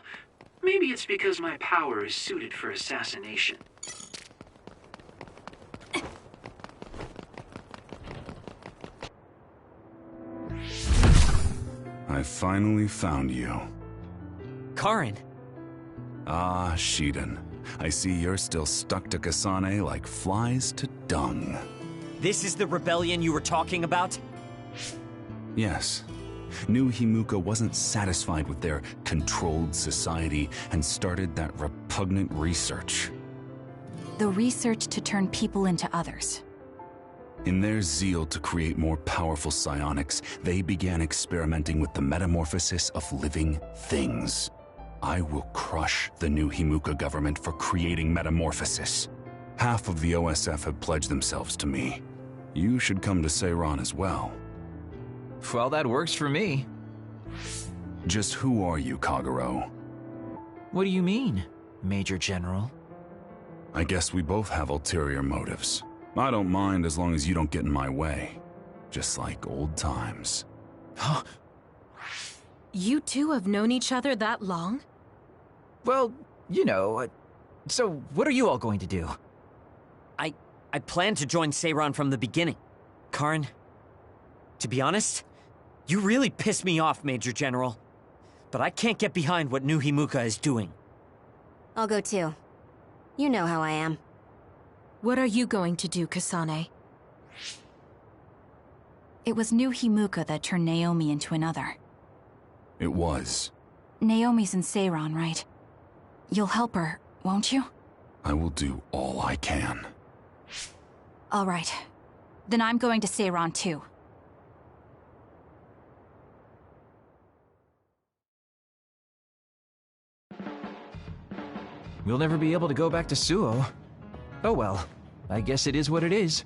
Maybe it's because my power is suited for assassination. I finally found you. Karin. Ah, Shiden. I see you're still stuck to Kasane like flies to dung. This is the rebellion you were talking about? Yes. New Himuka wasn't satisfied with their controlled society and started that repugnant research. The research to turn people into others. In their zeal to create more powerful psionics, they began experimenting with the metamorphosis of living things. I will crush the New Himuka government for creating metamorphosis. Half of the OSF have pledged themselves to me. You should come to Seiran as well. Well, that works for me. Just who are you, Kagero? What do you mean, Major General? I guess we both have ulterior motives. I don't mind as long as you don't get in my way. Just like old times. Huh? You two have known each other that long? Well, you know, so what are you all going to do? I planned to join Seiran from the beginning. Karin, to be honest, you really piss me off, Major General. But I can't get behind what New Himuka is doing. I'll go too. You know how I am. What are you going to do, Kasane? It was New Himuka that turned Naomi into another. It was. Naomi's in Seiran, right? You'll help her, won't you? I will do all I can. All right. Then I'm going to Seiran too. We'll never be able to go back to Suo. Oh well, I guess it is what it is.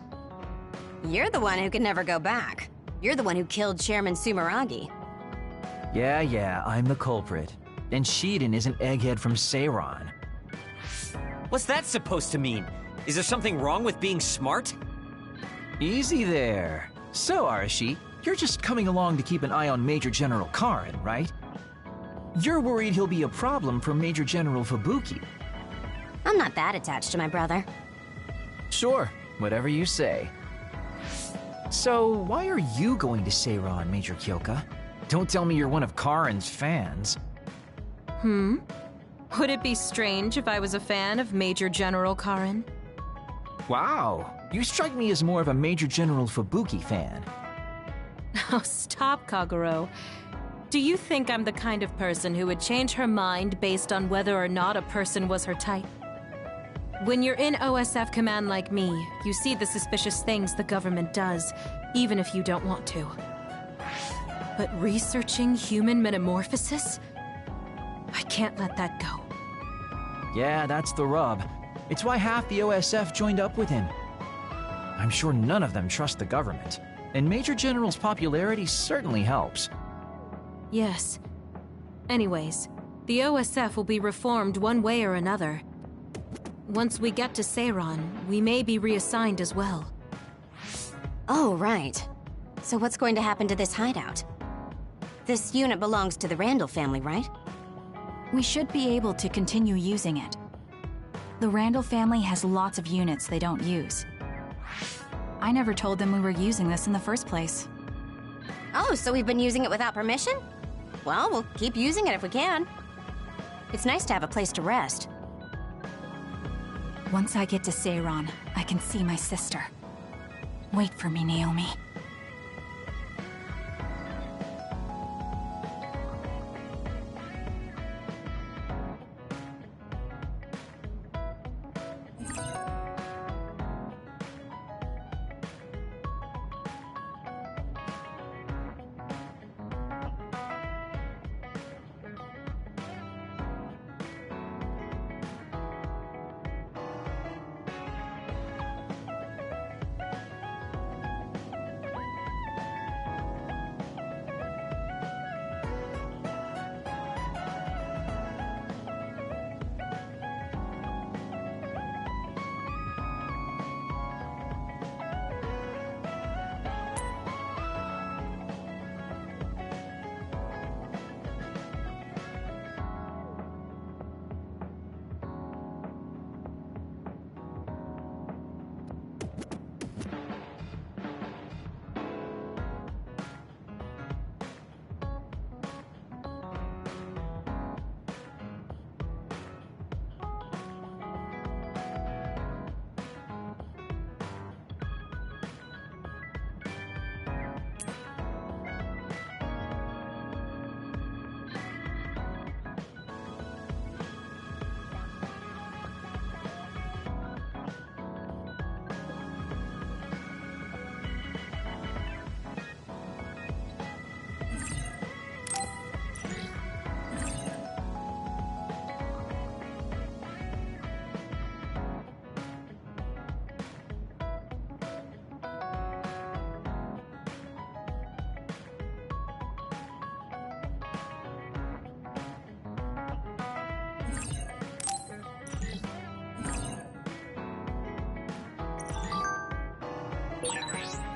You're the one who can never go back. You're the one who killed Chairman Sumeragi. Yeah, I'm the culprit. And Shiden is an egghead from Seiran. What's that supposed to mean? Is there something wrong with being smart? Easy there. So, Arashi, you're just coming along to keep an eye on Major General Karin, right? You're worried he'll be a problem for Major General Fubuki. I'm not that attached to my brother. Sure, whatever you say. So, why are you going to Seiran, Major Kyoka? Don't tell me you're one of Karin's fans. Would it be strange if I was a fan of Major General Karin? Wow, you strike me as more of a Major General Fubuki fan. Oh, stop, Kagero. Do you think I'm the kind of person who would change her mind based on whether or not a person was her type? When you're in OSF command like me, you see the suspicious things the government does, even if you don't want to. But researching human metamorphosis? I can't let that go. Yeah, that's the rub. It's why half the OSF joined up with him. I'm sure none of them trust the government, and Major General's popularity certainly helps. Yes. Anyways, The OSF will be reformed one way or another. Once we get to Seiran, we may be reassigned as well. Oh, right. So what's going to happen to this hideout? This unit belongs to the Randall family, right? We should be able to continue using it. The Randall family has lots of units they don't use. I never told them we were using this in the first place. Oh, so we've been using it without permission? Well, we'll keep using it if we can. It's nice to have a place to rest. Once I get to Seiran, I can see my sister. Wait for me, Naomi.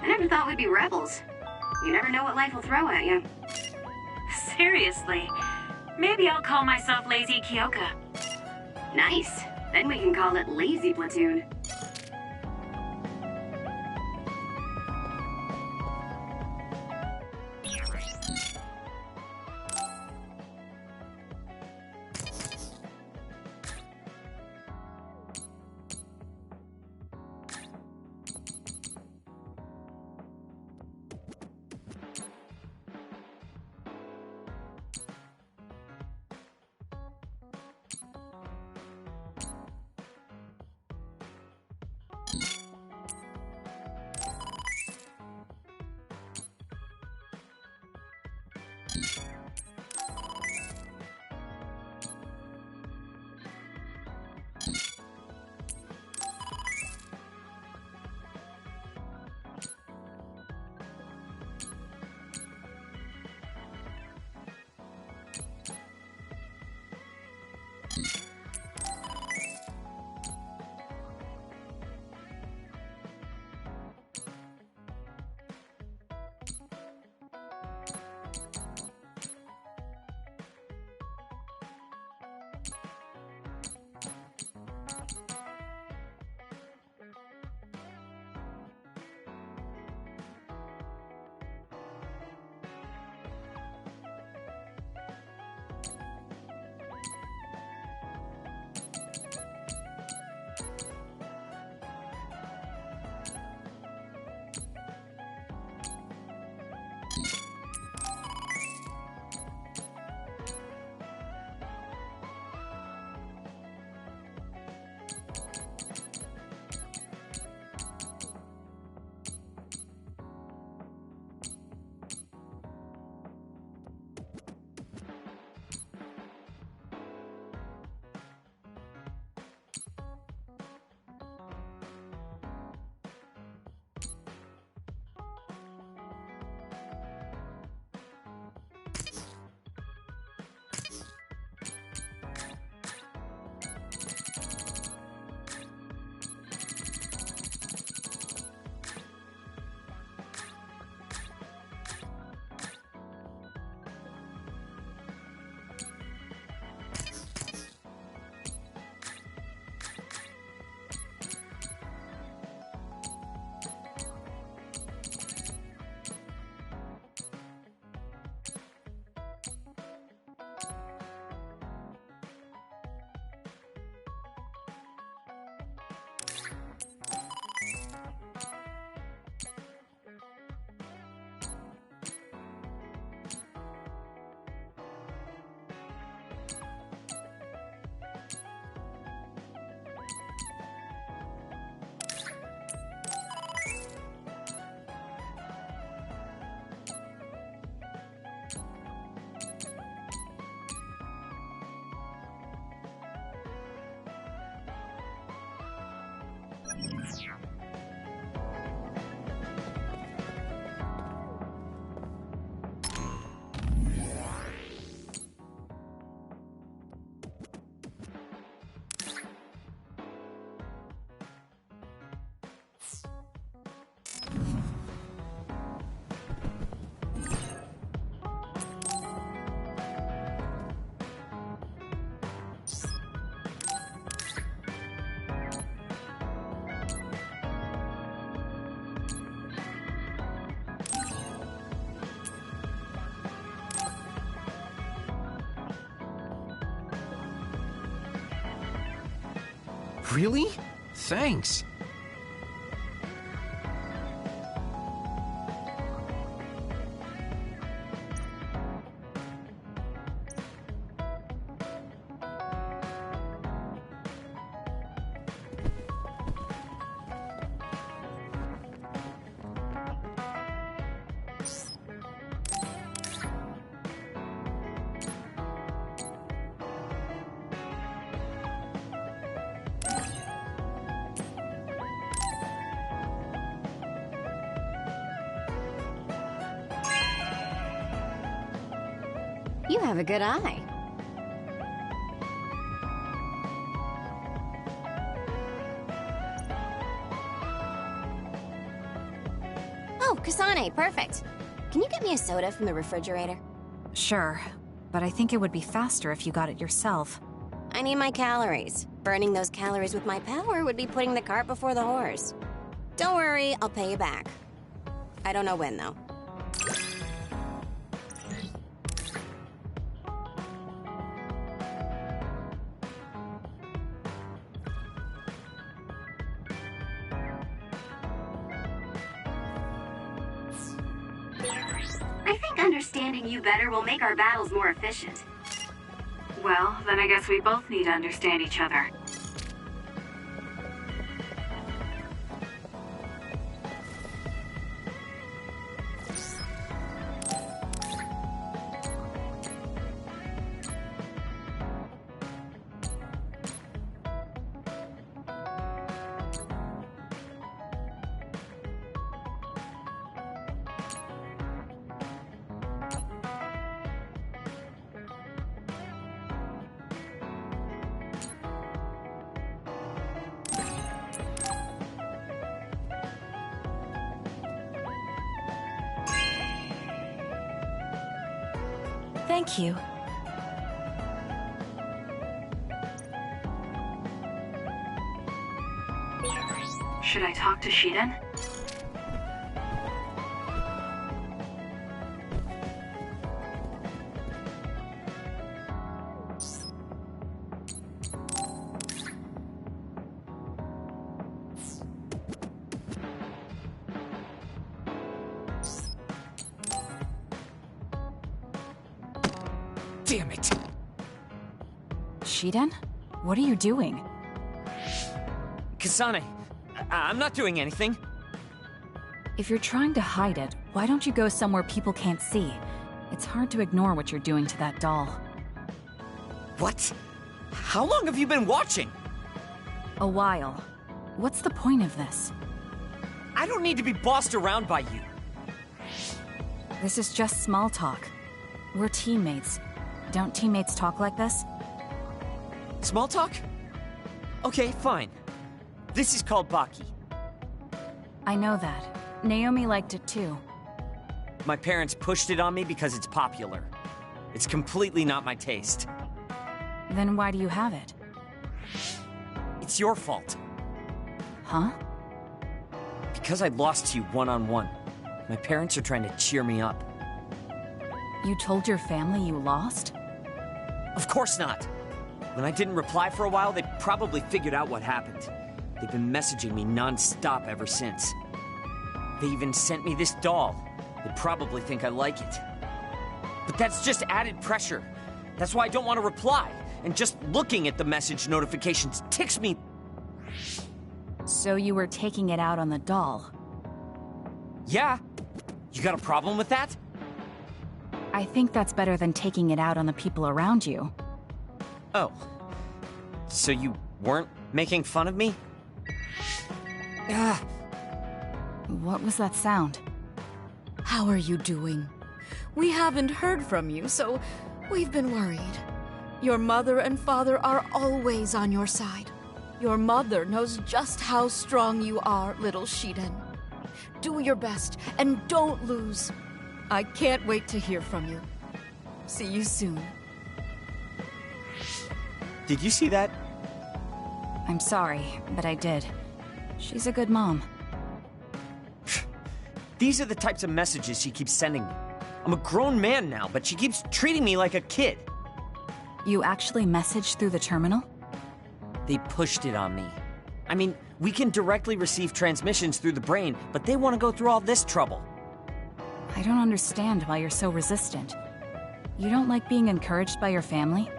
I never thought we'd be rebels. You never know what life will throw at you. Seriously, maybe I'll call myself Lazy Kyoka. Nice. Then we can call it Lazy Platoon. Really? Thanks. You have a good eye. Oh, Kasane, perfect. Can you get me a soda from the refrigerator? Sure, but I think it would be faster if you got it yourself. I need my calories. Burning those calories with my power would be putting the cart before the horse. Don't worry, I'll pay you back. I don't know when, though. I think understanding you better will make our battles more efficient. Well, then I guess we both need to understand each other. Thank you. Should I talk to Shiden? Damn it! Shiden? What are you doing? Kasane, I'm not doing anything. If you're trying to hide it, why don't you go somewhere people can't see? It's hard to ignore what you're doing to that doll. What? How long have you been watching? A while. What's the point of this? I don't need to be bossed around by you. This is just small talk. We're teammates. Don't teammates talk like this? Small talk? Okay, fine. This is called Baki. I know that. Naomi liked it too. My parents pushed it on me because it's popular. It's completely not my taste. Then why do you have it? It's your fault. Huh? Because I lost to you one-on-one. My parents are trying to cheer me up. You told your family you lost? Of course not. When I didn't reply for a while, they probably figured out what happened. They've been messaging me non-stop ever since. They even sent me this doll. They probably think I like it. But that's just added pressure. That's why I don't want to reply. And just looking at the message notifications ticks me. So you were taking it out on the doll? Yeah. You got a problem with that? I think that's better than taking it out on the people around you. Oh. So you weren't making fun of me? What was that sound? How are you doing? We haven't heard from you, so we've been worried. Your mother and father are always on your side. Your mother knows just how strong you are, little Shiden. Do your best, and don't lose. I can't wait to hear from you. See you soon. Did you see that? I'm sorry, but I did. She's a good mom. These are the types of messages she keeps sending me. I'm a grown man now, but she keeps treating me like a kid. You actually messaged through the terminal? They pushed it on me. I mean, we can directly receive transmissions through the brain, but they want to go through all this trouble. I don't understand why you're so resistant. You don't like being encouraged by your family?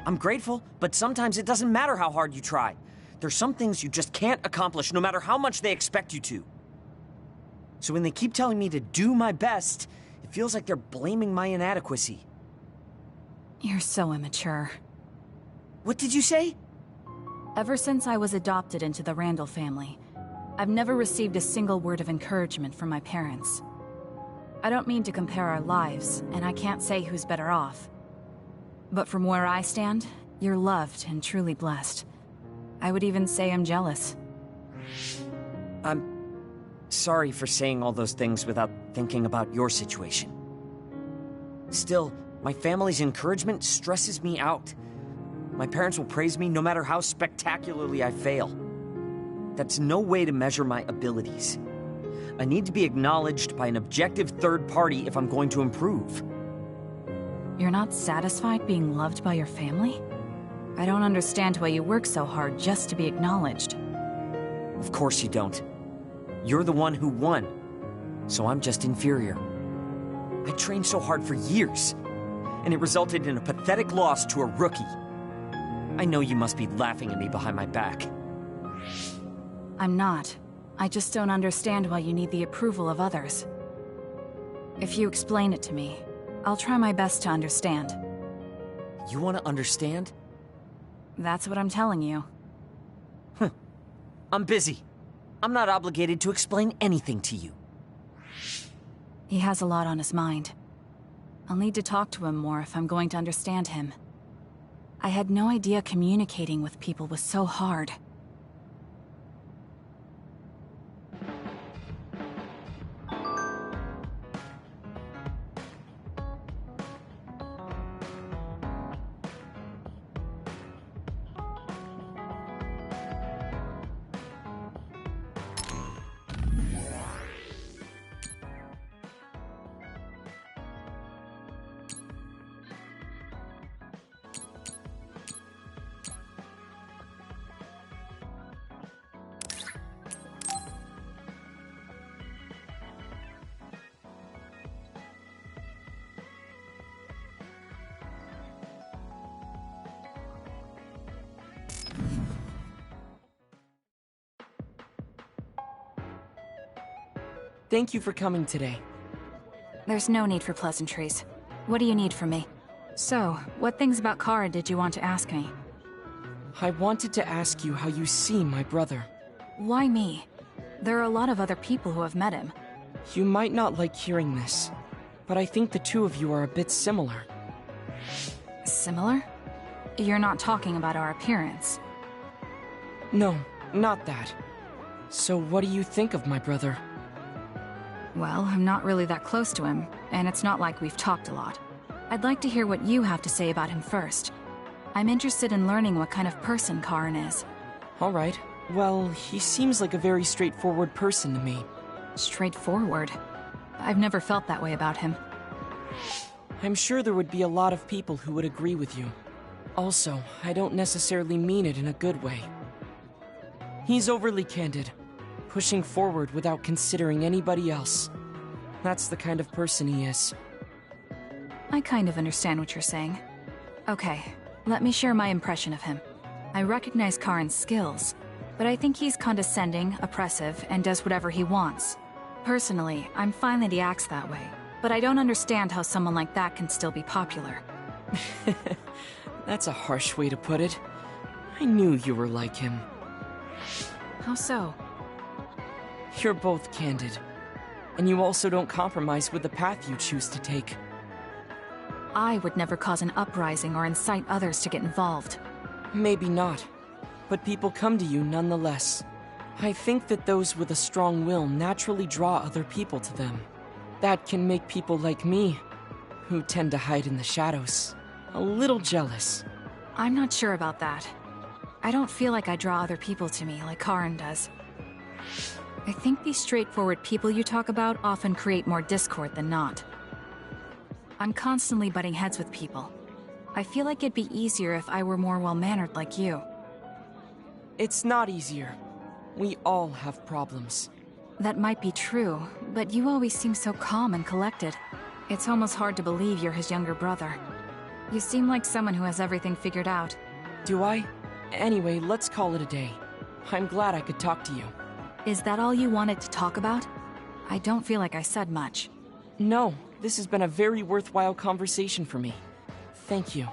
I'm grateful, but sometimes it doesn't matter how hard you try. There's some things you just can't accomplish no matter how much they expect you to. So when they keep telling me to do my best, it feels like they're blaming my inadequacy. You're so immature. What did you say? Ever since I was adopted into the Randall family, I've never received a single word of encouragement from my parents. I don't mean to compare our lives, and I can't say who's better off. But from where I stand, you're loved and truly blessed. I would even say I'm jealous. I'm sorry for saying all those things without thinking about your situation. Still, my family's encouragement stresses me out. My parents will praise me no matter how spectacularly I fail. That's no way to measure my abilities. I need to be acknowledged by an objective third party if I'm going to improve. You're not satisfied being loved by your family? I don't understand why you work so hard just to be acknowledged. Of course you don't. You're the one who won, so I'm just inferior. I trained so hard for years, and it resulted in a pathetic loss to a rookie. I know you must be laughing at me behind my back. I'm not. I just don't understand why you need the approval of others. If you explain it to me, I'll try my best to understand. You want to understand? That's what I'm telling you. I'm busy. I'm not obligated to explain anything to you. He has a lot on his mind. I'll need to talk to him more if I'm going to understand him. I had no idea communicating with people was so hard. Thank you for coming today. There's no need for pleasantries. What do you need from me? So, what things about Kara did you want to ask me? I wanted to ask you how you see my brother. Why me? There are a lot of other people who have met him. You might not like hearing this, but I think the two of you are a bit similar. Similar? You're not talking about our appearance. No, not that. So what do you think of my brother? Well, I'm not really that close to him, and it's not like we've talked a lot. I'd like to hear what you have to say about him first. I'm interested in learning what kind of person Karin is. Alright. Well, he seems like a very straightforward person to me. Straightforward? I've never felt that way about him. I'm sure there would be a lot of people who would agree with you. Also, I don't necessarily mean it in a good way. He's overly candid, pushing forward without considering anybody else. That's the kind of person he is. I kind of understand what you're saying. Okay, let me share my impression of him. I recognize Karin's skills, but I think he's condescending, oppressive, and does whatever he wants. Personally, I'm fine that he acts that way, but I don't understand how someone like that can still be popular. That's a harsh way to put it. I knew you were like him. How so? You're both candid. And you also don't compromise with the path you choose to take. I would never cause an uprising or incite others to get involved. Maybe not. But people come to you nonetheless. I think that those with a strong will naturally draw other people to them. That can make people like me, who tend to hide in the shadows, a little jealous. I'm not sure about that. I don't feel like I draw other people to me like Karin does. I think these straightforward people you talk about often create more discord than not. I'm constantly butting heads with people. I feel like it'd be easier if I were more well-mannered like you. It's not easier. We all have problems. That might be true, but you always seem so calm and collected. It's almost hard to believe you're his younger brother. You seem like someone who has everything figured out. Do I? Anyway, let's call it a day. I'm glad I could talk to you. Is that all you wanted to talk about? I don't feel like I said much. No, this has been a very worthwhile conversation for me. Thank you.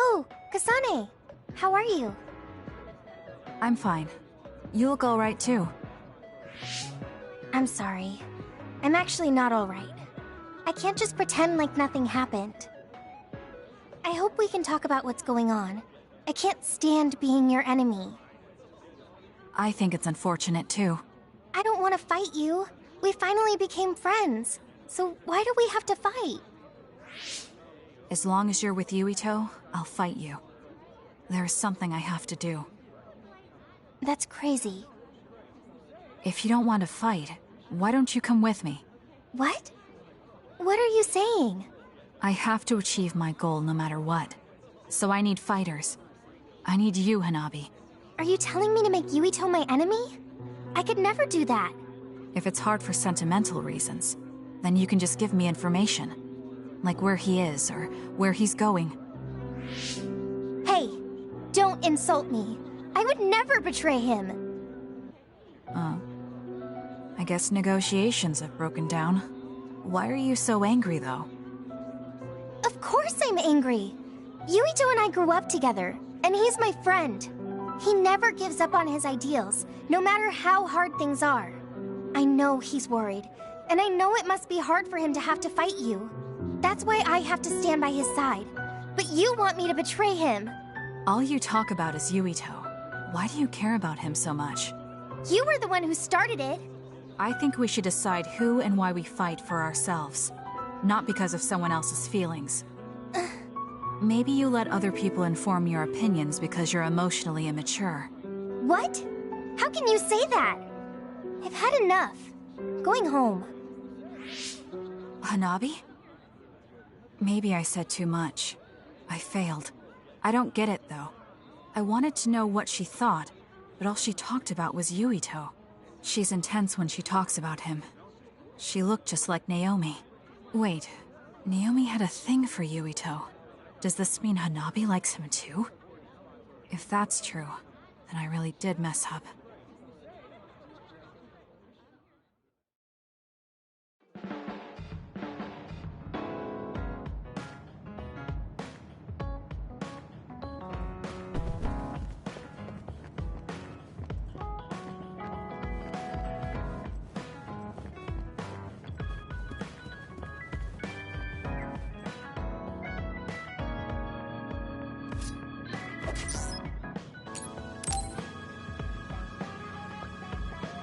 Oh, Kasane! How are you? I'm fine. You look alright too. I'm sorry. I'm actually not alright. I can't just pretend like nothing happened. I hope we can talk about what's going on. I can't stand being your enemy. I think it's unfortunate too. I don't want to fight you. We finally became friends. So why do we have to fight? As long as you're with Yuito, I'll fight you. There's something I have to do. That's crazy. If you don't want to fight, why don't you come with me? What? What are you saying? I have to achieve my goal no matter what. So I need fighters. I need you, Hanabi. Are you telling me to make Yuito my enemy? I could never do that. If it's hard for sentimental reasons, then you can just give me information. Like where he is, or where he's going. Hey, don't insult me. I would never betray him. I guess negotiations have broken down. Why are you so angry, though? Of course I'm angry. Yuito and I grew up together, and he's my friend. He never gives up on his ideals, no matter how hard things are. I know he's worried, and I know it must be hard for him to have to fight you. That's why I have to stand by his side. But you want me to betray him. All you talk about is Yuito. Why do you care about him so much? You were the one who started it. I think we should decide who and why we fight for ourselves. Not because of someone else's feelings. Maybe you let other people inform your opinions because you're emotionally immature. What? How can you say that? I've had enough. Going home. Hanabi? Maybe I said too much. I failed. I don't get it, though. I wanted to know what she thought, but all she talked about was Yuito. She's intense when she talks about him. She looked just like Naomi. Wait, Naomi had a thing for Yuito. Does this mean Hanabi likes him too? If that's true, then I really did mess up.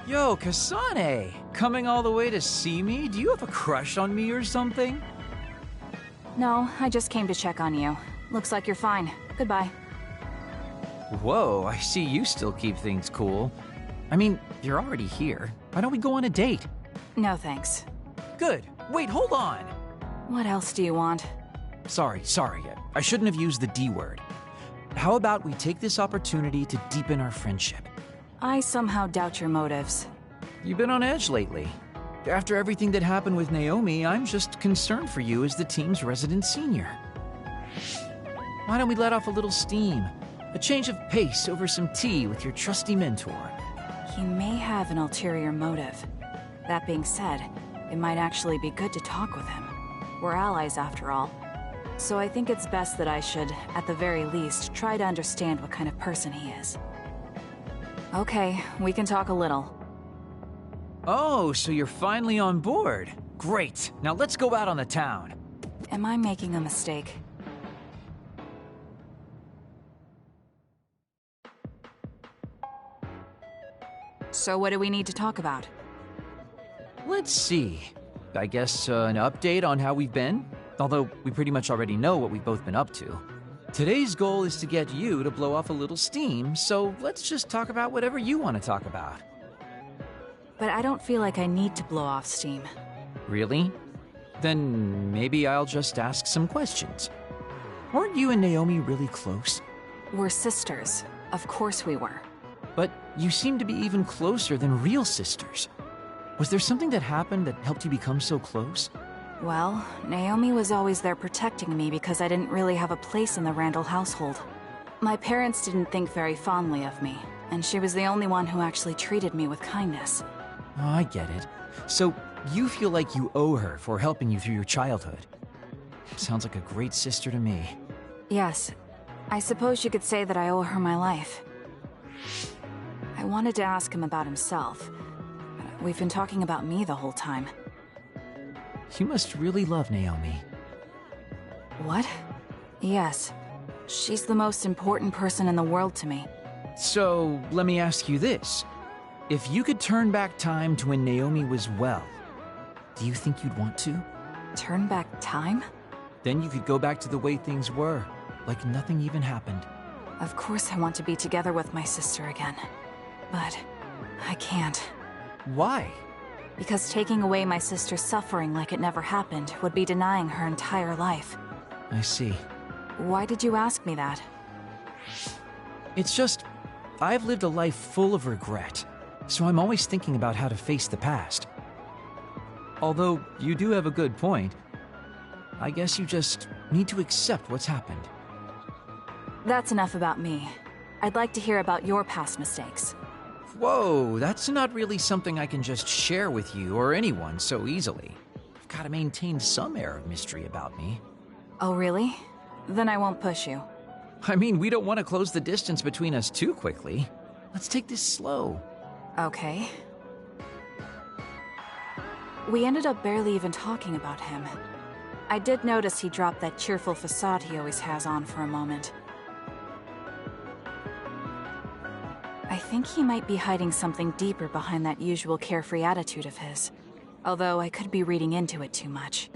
Yo, Kasane! Coming all the way to see me? Do you have a crush on me or something? No, I just came to check on you. Looks like you're fine. Goodbye. Whoa, I see you still keep things cool. I mean, you're already here. Why don't we go on a date? No thanks. Good. Wait, hold on! What else do you want? Sorry. I shouldn't have used the D word. How about we take this opportunity to deepen our friendship? I somehow doubt your motives. You've been on edge lately. After everything that happened with Naomi, I'm just concerned for you as the team's resident senior. Why don't we let off a little steam? A change of pace over some tea with your trusty mentor. He may have an ulterior motive. That being said, it might actually be good to talk with him. We're allies after all. So I think it's best that I should, at the very least, try to understand what kind of person he is. Okay, we can talk a little. Oh, so you're finally on board. Great. Now let's go out on the town. Am I making a mistake? So what do we need to talk about? Let's see. I guess an update on how we've been? Although we pretty much already know what we've both been up to. Today's goal is to get you to blow off a little steam, so let's just talk about whatever you want to talk about. But I don't feel like I need to blow off steam. Really? Then maybe I'll just ask some questions. Weren't you and Naomi really close? We're sisters. Of course we were. But you seem to be even closer than real sisters. Was there something that happened that helped you become so close? Well, Naomi was always there protecting me because I didn't really have a place in the Randall household. My parents didn't think very fondly of me, and she was the only one who actually treated me with kindness. Oh, I get it. So you feel like you owe her for helping you through your childhood. Sounds like a great sister to me. Yes, I suppose you could say that I owe her my life. I wanted to ask him about himself. We've been talking about me the whole time. You must really love Naomi. What? Yes. She's the most important person in the world to me. So, let me ask you this. If you could turn back time to when Naomi was well, do you think you'd want to? Turn back time? Then you could go back to the way things were, like nothing even happened. Of course I want to be together with my sister again. But I can't. Why? Because taking away my sister's suffering like it never happened would be denying her entire life. I see. Why did you ask me that? It's just, I've lived a life full of regret, so I'm always thinking about how to face the past. Although, you do have a good point. I guess you just need to accept what's happened. That's enough about me. I'd like to hear about your past mistakes. Whoa, that's not really something I can just share with you or anyone so easily. I've got to maintain some air of mystery about me. Oh, really? Then I won't push you. I mean, we don't want to close the distance between us too quickly. Let's take this slow. Okay. We ended up barely even talking about him. I did notice he dropped that cheerful facade he always has on for a moment. I think he might be hiding something deeper behind that usual carefree attitude of his. Although I could be reading into it too much.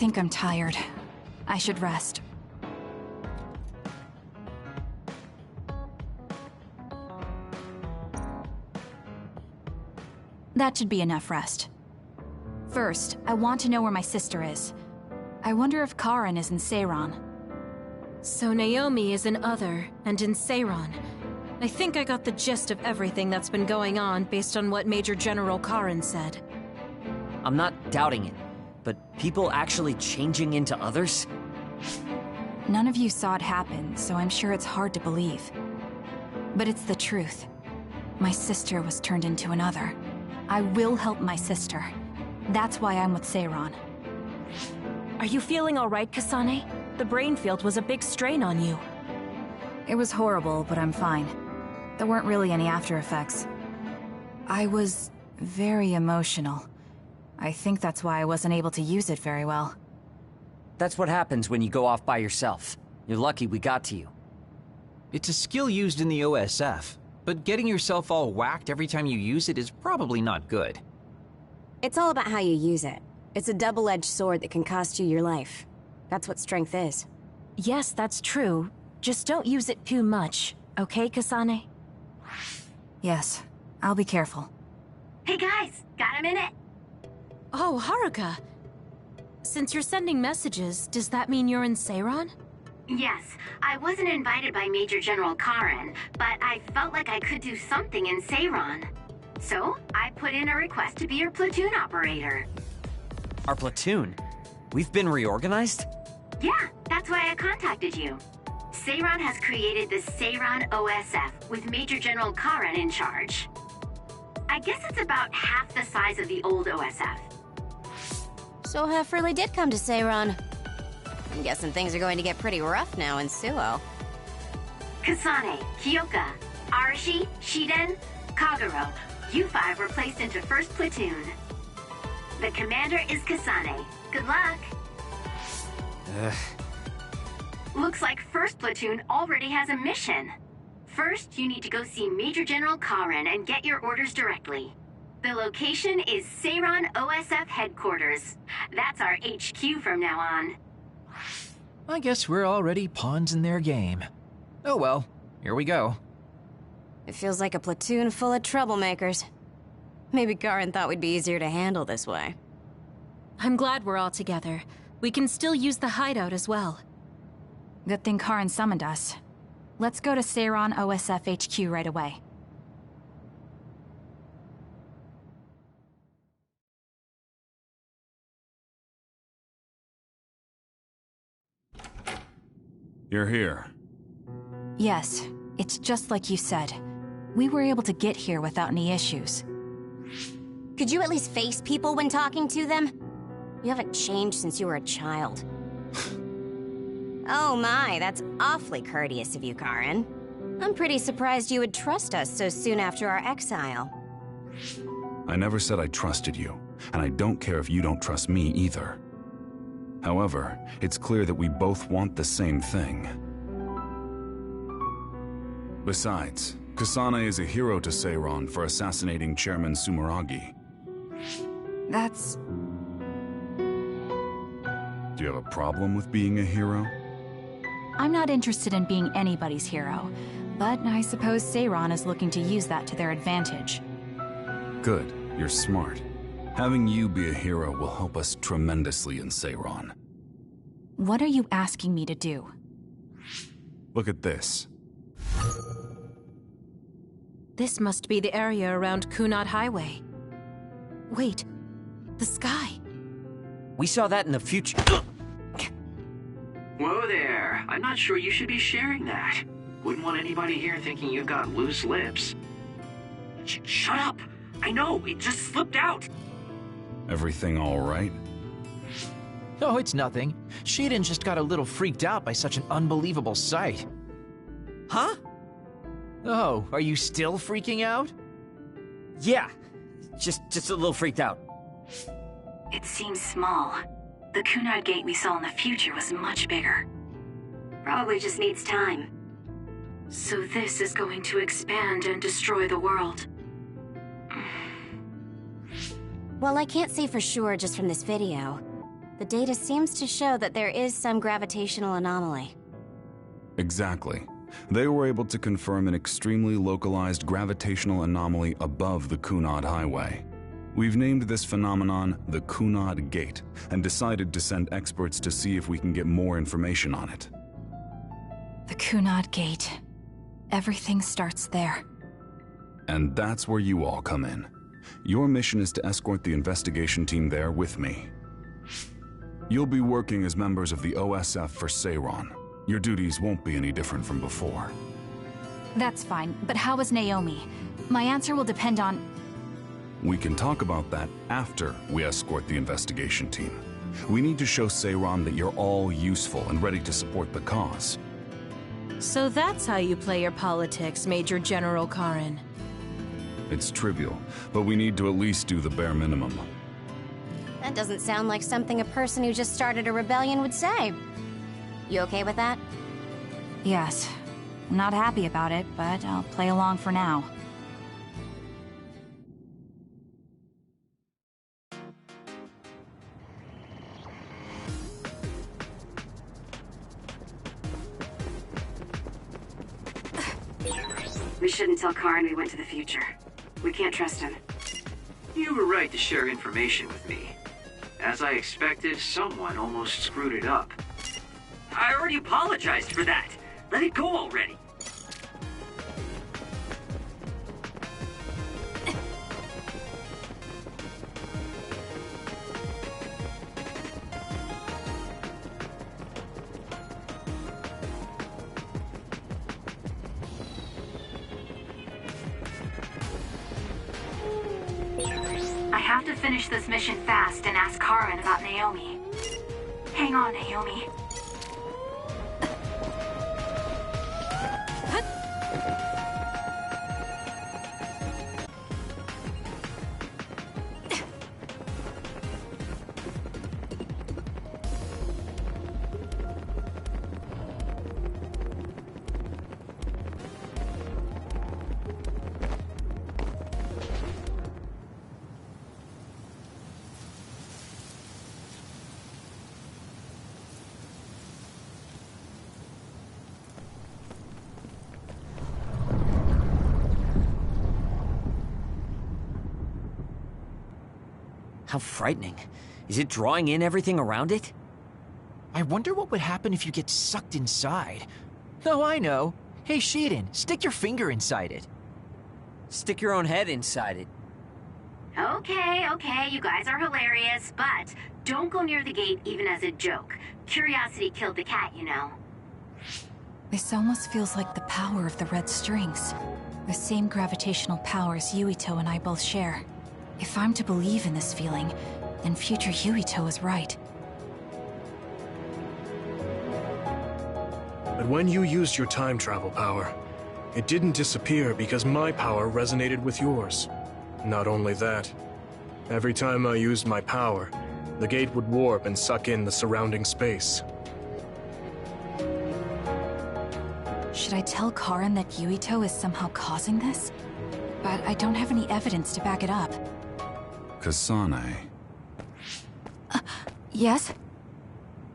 think I'm tired. I should rest. That should be enough rest. First, I want to know where my sister is. I wonder if Karen is in Seiran. So Naomi is in Other, and in Seiran. I think I got the gist of everything that's been going on based on what Major General Karen said. I'm not doubting it, but people actually changing into others? None of you saw it happen, so I'm sure it's hard to believe. But it's the truth. My sister was turned into another. I will help my sister. That's why I'm with Seiran. Are you feeling all right, Kasane? The brain field was a big strain on you. It was horrible, but I'm fine. There weren't really any after effects. I was very emotional. I think that's why I wasn't able to use it very well. That's what happens when you go off by yourself. You're lucky we got to you. It's a skill used in the OSF, but getting yourself all whacked every time you use it is probably not good. It's all about how you use it. It's a double-edged sword that can cost you your life. That's what strength is. Yes, that's true. Just don't use it too much, okay, Kasane? Yes, I'll be careful. Hey guys, got a minute? Oh, Haruka. Since you're sending messages, does that mean you're in Seiran? Yes, I wasn't invited by Major General Karen, but I felt like I could do something in Seiran. So, I put in a request to be your platoon operator. Our platoon? We've been reorganized? Yeah, that's why I contacted you. Seiran has created the Seiran OSF with Major General Karen in charge. I guess it's about half the size of the old OSF. So Hef really did come to Seiran. I'm guessing things are going to get pretty rough now in Suo. Kasane, Kyoka, Arashi, Shiden, Kagero, you five were placed into 1st Platoon. The commander is Kasane. Good luck. Looks like 1st Platoon already has a mission. First, you need to go see Major General Karen and get your orders directly. The location is Seiran OSF headquarters. That's our HQ from now on. I guess we're already pawns in their game. Oh well, here we go. It feels like a platoon full of troublemakers. Maybe Karen thought we'd be easier to handle this way. I'm glad we're all together. We can still use the hideout as well. Good thing Karen summoned us. Let's go to Seiran OSF HQ right away. You're here. Yes, it's just like you said. We were able to get here without any issues. Could you at least face people when talking to them? You haven't changed since you were a child. Oh my, that's awfully courteous of you, Karen. I'm pretty surprised you would trust us so soon after our exile. I never said I trusted you, and I don't care if you don't trust me either. However, it's clear that we both want the same thing. Besides, Kasane is a hero to Seiran for assassinating Chairman Sumeragi. That's... Do you have a problem with being a hero? I'm not interested in being anybody's hero, but I suppose Seiran is looking to use that to their advantage. Good, you're smart. Having you be a hero will help us tremendously in Seiran. What are you asking me to do? Look at this. This must be the area around Kunad Highway. Wait, the sky. We saw that in the future. Whoa there. I'm not sure you should be sharing that. Wouldn't want anybody here thinking you've got loose lips. Shut up! I know, it just slipped out! Everything all right? Oh, it's nothing. Shiden just got a little freaked out by such an unbelievable sight. Huh? Oh, are you still freaking out? Yeah, just a little freaked out. It seems small. The Kunad gate we saw in the future was much bigger. Probably just needs time. So this is going to expand and destroy the world. Well, I can't say for sure just from this video. the data seems to show that there is some gravitational anomaly. Exactly. They were able to confirm an extremely localized gravitational anomaly above the Kunad Highway. We've named this phenomenon the Kunad Gate and decided to send experts to see if we can get more information on it. The Kunad Gate. Everything starts there. And that's where you all come in. Your mission is to escort the investigation team there with me. You'll be working as members of the OSF for Seiron. Your duties won't be any different from before. That's fine, but how is Naomi? My answer will depend on... We can talk about that after we escort the investigation team. We need to show Seiron that you're all useful and ready to support the cause. So that's how you play your politics, Major General Karin. It's trivial, but we need to at least do the bare minimum. That doesn't sound like something a person who just started a rebellion would say. You okay with that? Yes. I'm not happy about it, but I'll play along for now. We shouldn't tell Karin we went to the future. We can't trust him. You were right to share information with me. As I expected, someone almost screwed it up. I already apologized for that. Let it go already. I have to finish this mission fast and ask Karin about Naomi. Hang on, Naomi. How frightening. Is it drawing in everything around it? I wonder what would happen if you get sucked inside. Oh, I know. Hey, Shiden, stick your finger inside it. Stick your own head inside it. Okay, you guys are hilarious, but don't go near the gate even as a joke. Curiosity killed the cat, you know. This almost feels like the power of the red strings. The same gravitational powers Yuito and I both share. If I'm to believe in this feeling, then future Yuito is right. But when you used your time travel power, it didn't disappear because my power resonated with yours. Not only that, every time I used my power, the gate would warp and suck in the surrounding space. Should I tell Karin that Yuito is somehow causing this? But I don't have any evidence to back it up. Kasane. Yes?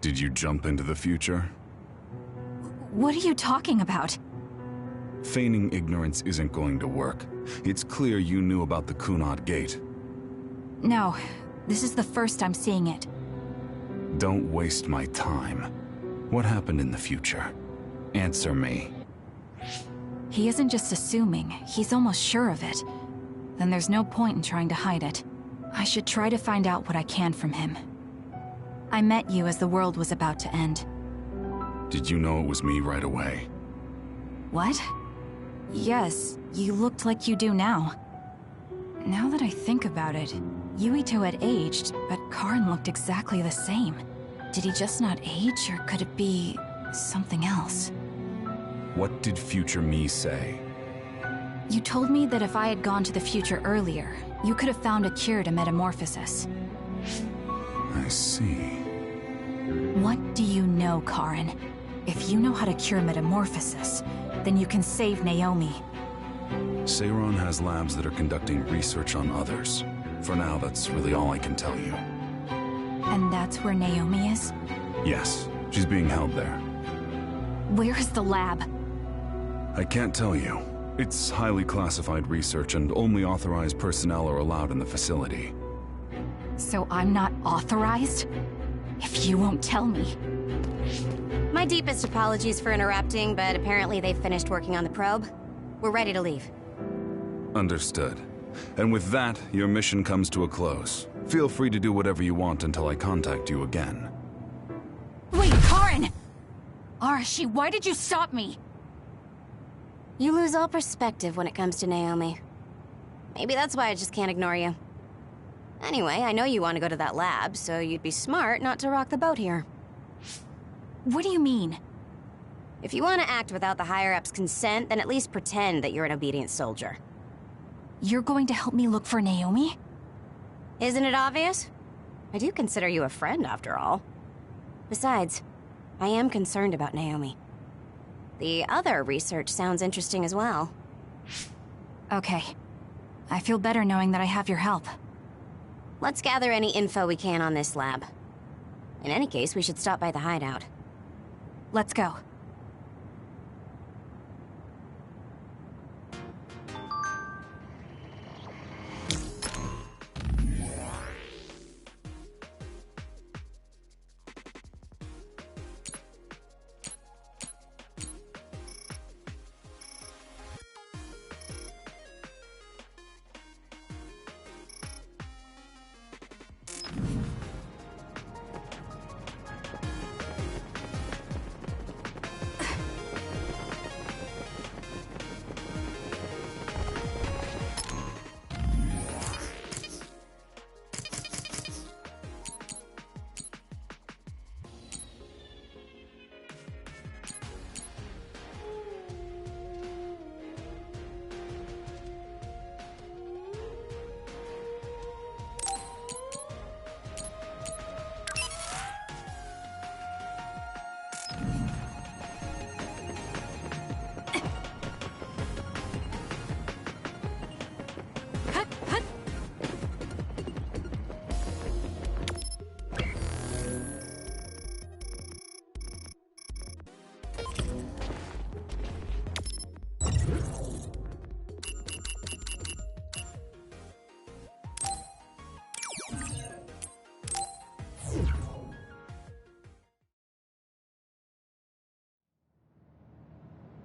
Did you jump into the future? What are you talking about? Feigning ignorance isn't going to work. It's clear you knew about the Kunad Gate. No, this is the first I'm seeing it. Don't waste my time. What happened in the future? Answer me. He isn't just assuming, he's almost sure of it. Then there's no point in trying to hide it. I should try to find out what I can from him. I met you as the world was about to end. Did you know it was me right away? What? Yes, you looked like you do now. Now that I think about it, Yuito had aged, but Karin looked exactly the same. Did he just not age, or could it be something else? What did future me say? You told me that if I had gone to the future earlier, you could have found a cure to metamorphosis. I see. What do you know, Karin? If you know how to cure metamorphosis, then you can save Naomi. Seiron has labs that are conducting research on others. For now, that's really all I can tell you. And that's where Naomi is? Yes, she's being held there. Where is the lab? I can't tell you. It's highly classified research and only authorized personnel are allowed in the facility. So I'm not authorized? If you won't tell me. My deepest apologies for interrupting, but apparently they've finished working on the probe. We're ready to leave. Understood. And with that, your mission comes to a close. Feel free to do whatever you want until I contact you again. Wait, Karin! Arashi, why did you stop me? You lose all perspective when it comes to Naomi. Maybe that's why I just can't ignore you. Anyway, I know you want to go to that lab, so you'd be smart not to rock the boat here. What do you mean? If you want to act without the higher-ups' consent, then at least pretend that you're an obedient soldier. You're going to help me look for Naomi? Isn't it obvious? I do consider you a friend, after all. Besides, I am concerned about Naomi. The other research sounds interesting as well. Okay. I feel better knowing that I have your help. Let's gather any info we can on this lab. In any case, we should stop by the hideout. Let's go.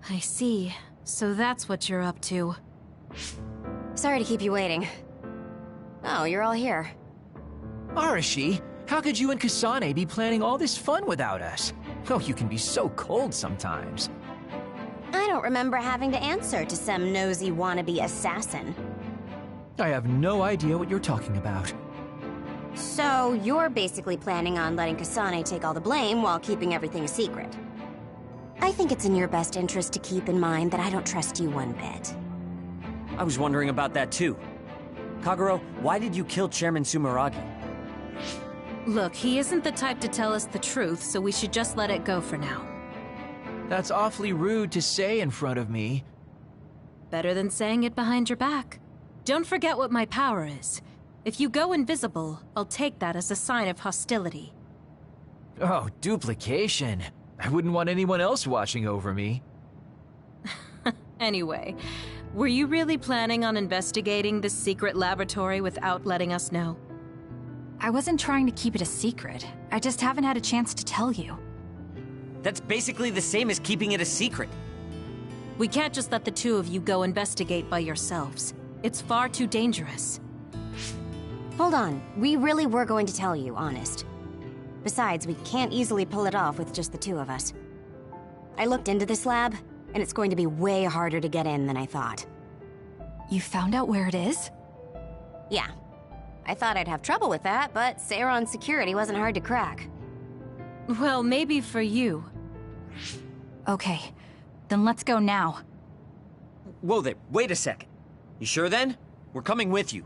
I see. So that's what you're up to. Sorry to keep you waiting. Oh, you're all here. Arashi, how could you and Kasane be planning all this fun without us? Oh, you can be so cold sometimes. I don't remember having to answer to some nosy wannabe assassin. I have no idea what you're talking about. So, you're basically planning on letting Kasane take all the blame while keeping everything a secret. I think it's in your best interest to keep in mind that I don't trust you one bit. I was wondering about that too. Kagero, why did you kill Chairman Sumeragi? Look, he isn't the type to tell us the truth, so we should just let it go for now. That's awfully rude to say in front of me. Better than saying it behind your back. Don't forget what my power is. If you go invisible, I'll take that as a sign of hostility. Oh, duplication. I wouldn't want anyone else watching over me. Anyway, were you really planning on investigating this secret laboratory without letting us know? I wasn't trying to keep it a secret. I just haven't had a chance to tell you. That's basically the same as keeping it a secret. We can't just let the two of you go investigate by yourselves. It's far too dangerous. Hold on. We really were going to tell you, honest. Besides, we can't easily pull it off with just the two of us. I looked into this lab, and it's going to be way harder to get in than I thought. You found out where it is? Yeah. I thought I'd have trouble with that, but Seiron's security wasn't hard to crack. Well, maybe for you. Okay, then let's go now. Whoa there, wait a second. You sure then? We're coming with you.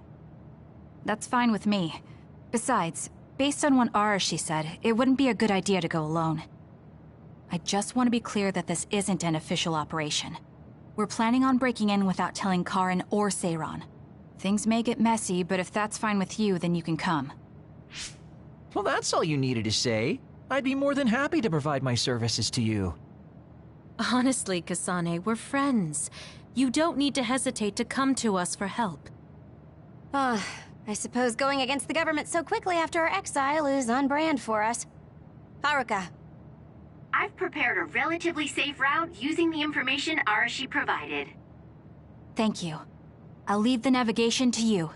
That's fine with me. Besides, based on what Arashi said, it wouldn't be a good idea to go alone. I just want to be clear that this isn't an official operation. We're planning on breaking in without telling Karin or Seiron. Things may get messy, but if that's fine with you, then you can come. Well, that's all you needed to say. I'd be more than happy to provide my services to you. Honestly, Kasane, we're friends. You don't need to hesitate to come to us for help. I suppose going against the government so quickly after our exile is on brand for us. Haruka. I've prepared a relatively safe route using the information Arashi provided. Thank you. I'll leave the navigation to you.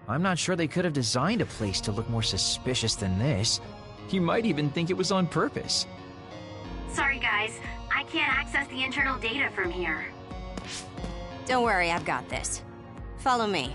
I'm not sure they could have designed a place to look more suspicious than this. You might even think it was on purpose. Sorry guys, I can't access the internal data from here. Don't worry, I've got this. Follow me.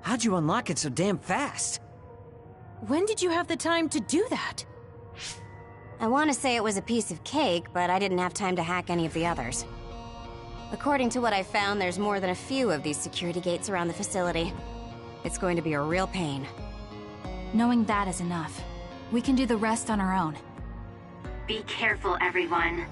How'd you unlock it so damn fast? When did you have the time to do that? I want to say it was a piece of cake, but I didn't have time to hack any of the others. According to what I found, there's more than a few of these security gates around the facility. It's going to be a real pain. Knowing that is enough. We can do the rest on our own. Be careful, everyone.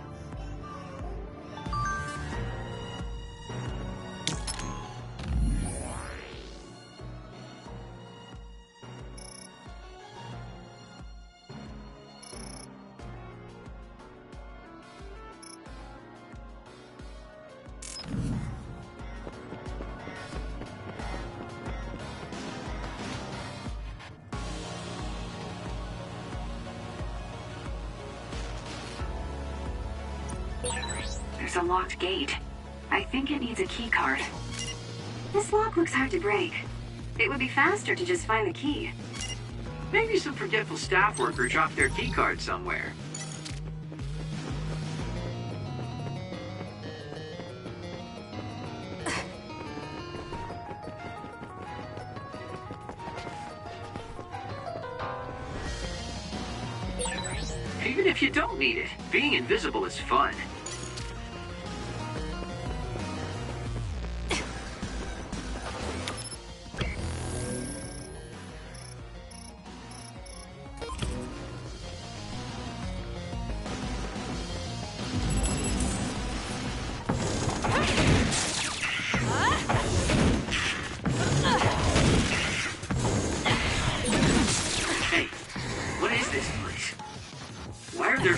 There's a locked gate. I think it needs a key card. This lock looks hard to break. It would be faster to just find the key. Maybe some forgetful staff worker dropped their key card somewhere. Even if you don't need it, being invisible is fun.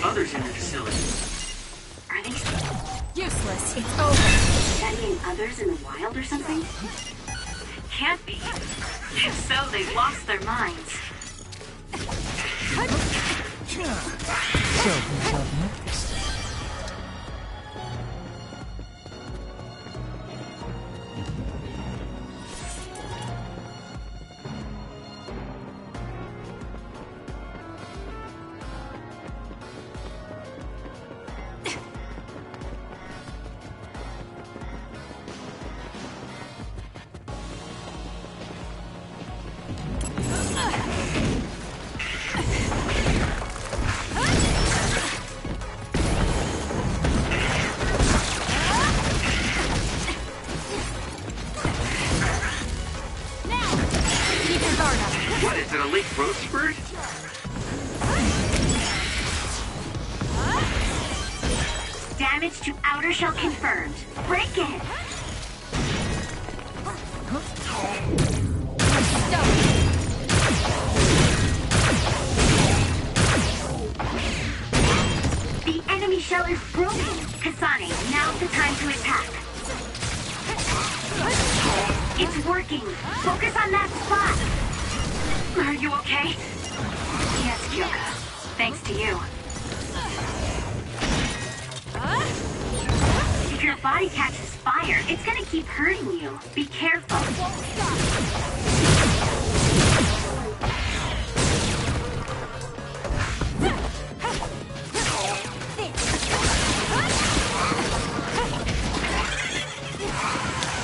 Others in the facility. Are they useless? It's over. Studying others in the wild or something? Can't be. If so, they've lost their minds. Passage to outer shell confirmed. Break in. The enemy shell is broken. Kasane, now's the time to attack. It's working. Focus on that spot. Are you okay? Yes, Kyoka. Thanks to you. If your body catches fire, it's gonna keep hurting you. Be careful.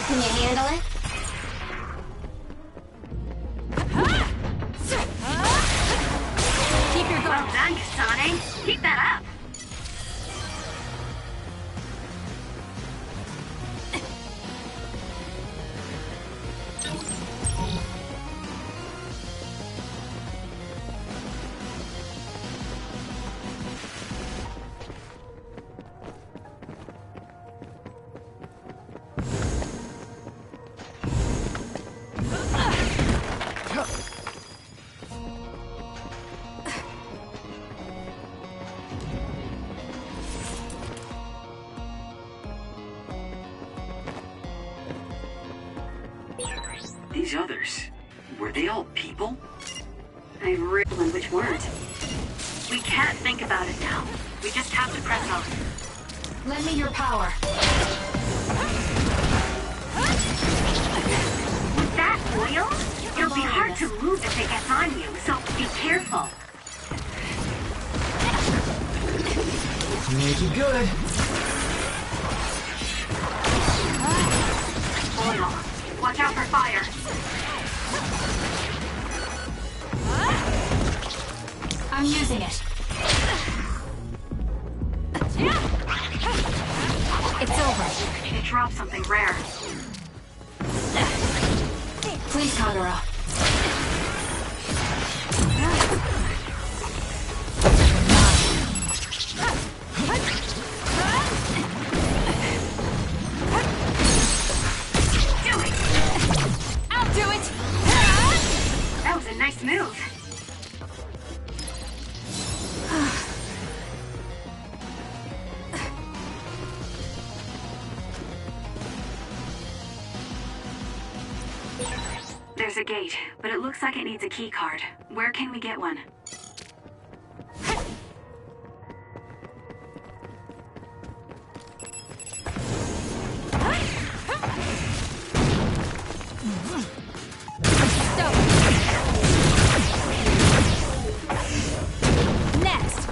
Can you handle it? Keep your well done, Kasane. Keep that up. These others, were they all people? I've written which weren't. We can't think about it now. We just have to press on. Lend me your power. With that oil, it'll be hard to move if it gets on you, so be careful. Make it good. Oil. Watch out for fire. I'm using it. It's over. It dropped something rare. Please, Kagura. I'll do it! That was a nice move. There's a gate, but it looks like it needs a key card. Where can we get one? Next.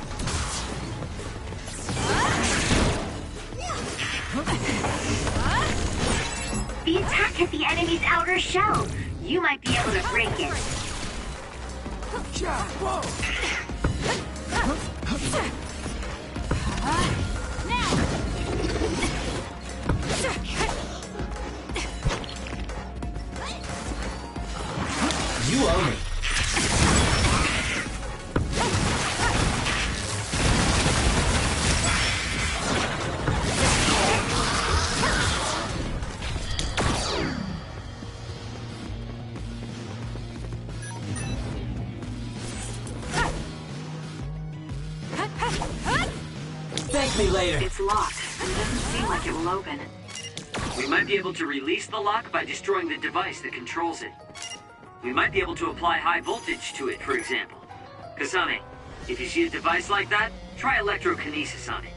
The attack hit the enemy's outer shell. You might be able to break it. You owe me. Thank me later. It's locked, and it doesn't seem like it will open. We might be able to release the lock by destroying the device that controls it. We might be able to apply high voltage to it, for example. Kasane, if you see a device like that, try electrokinesis on it.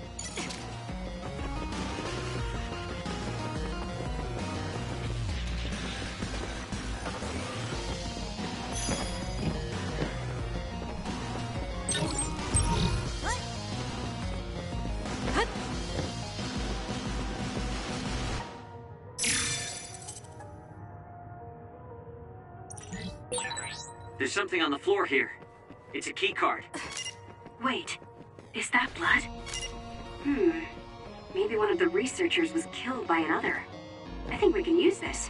There's something on the floor here. It's a key card. Wait, is that blood? Maybe one of the researchers was killed by another. I think we can use this.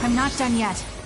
I'm not done yet.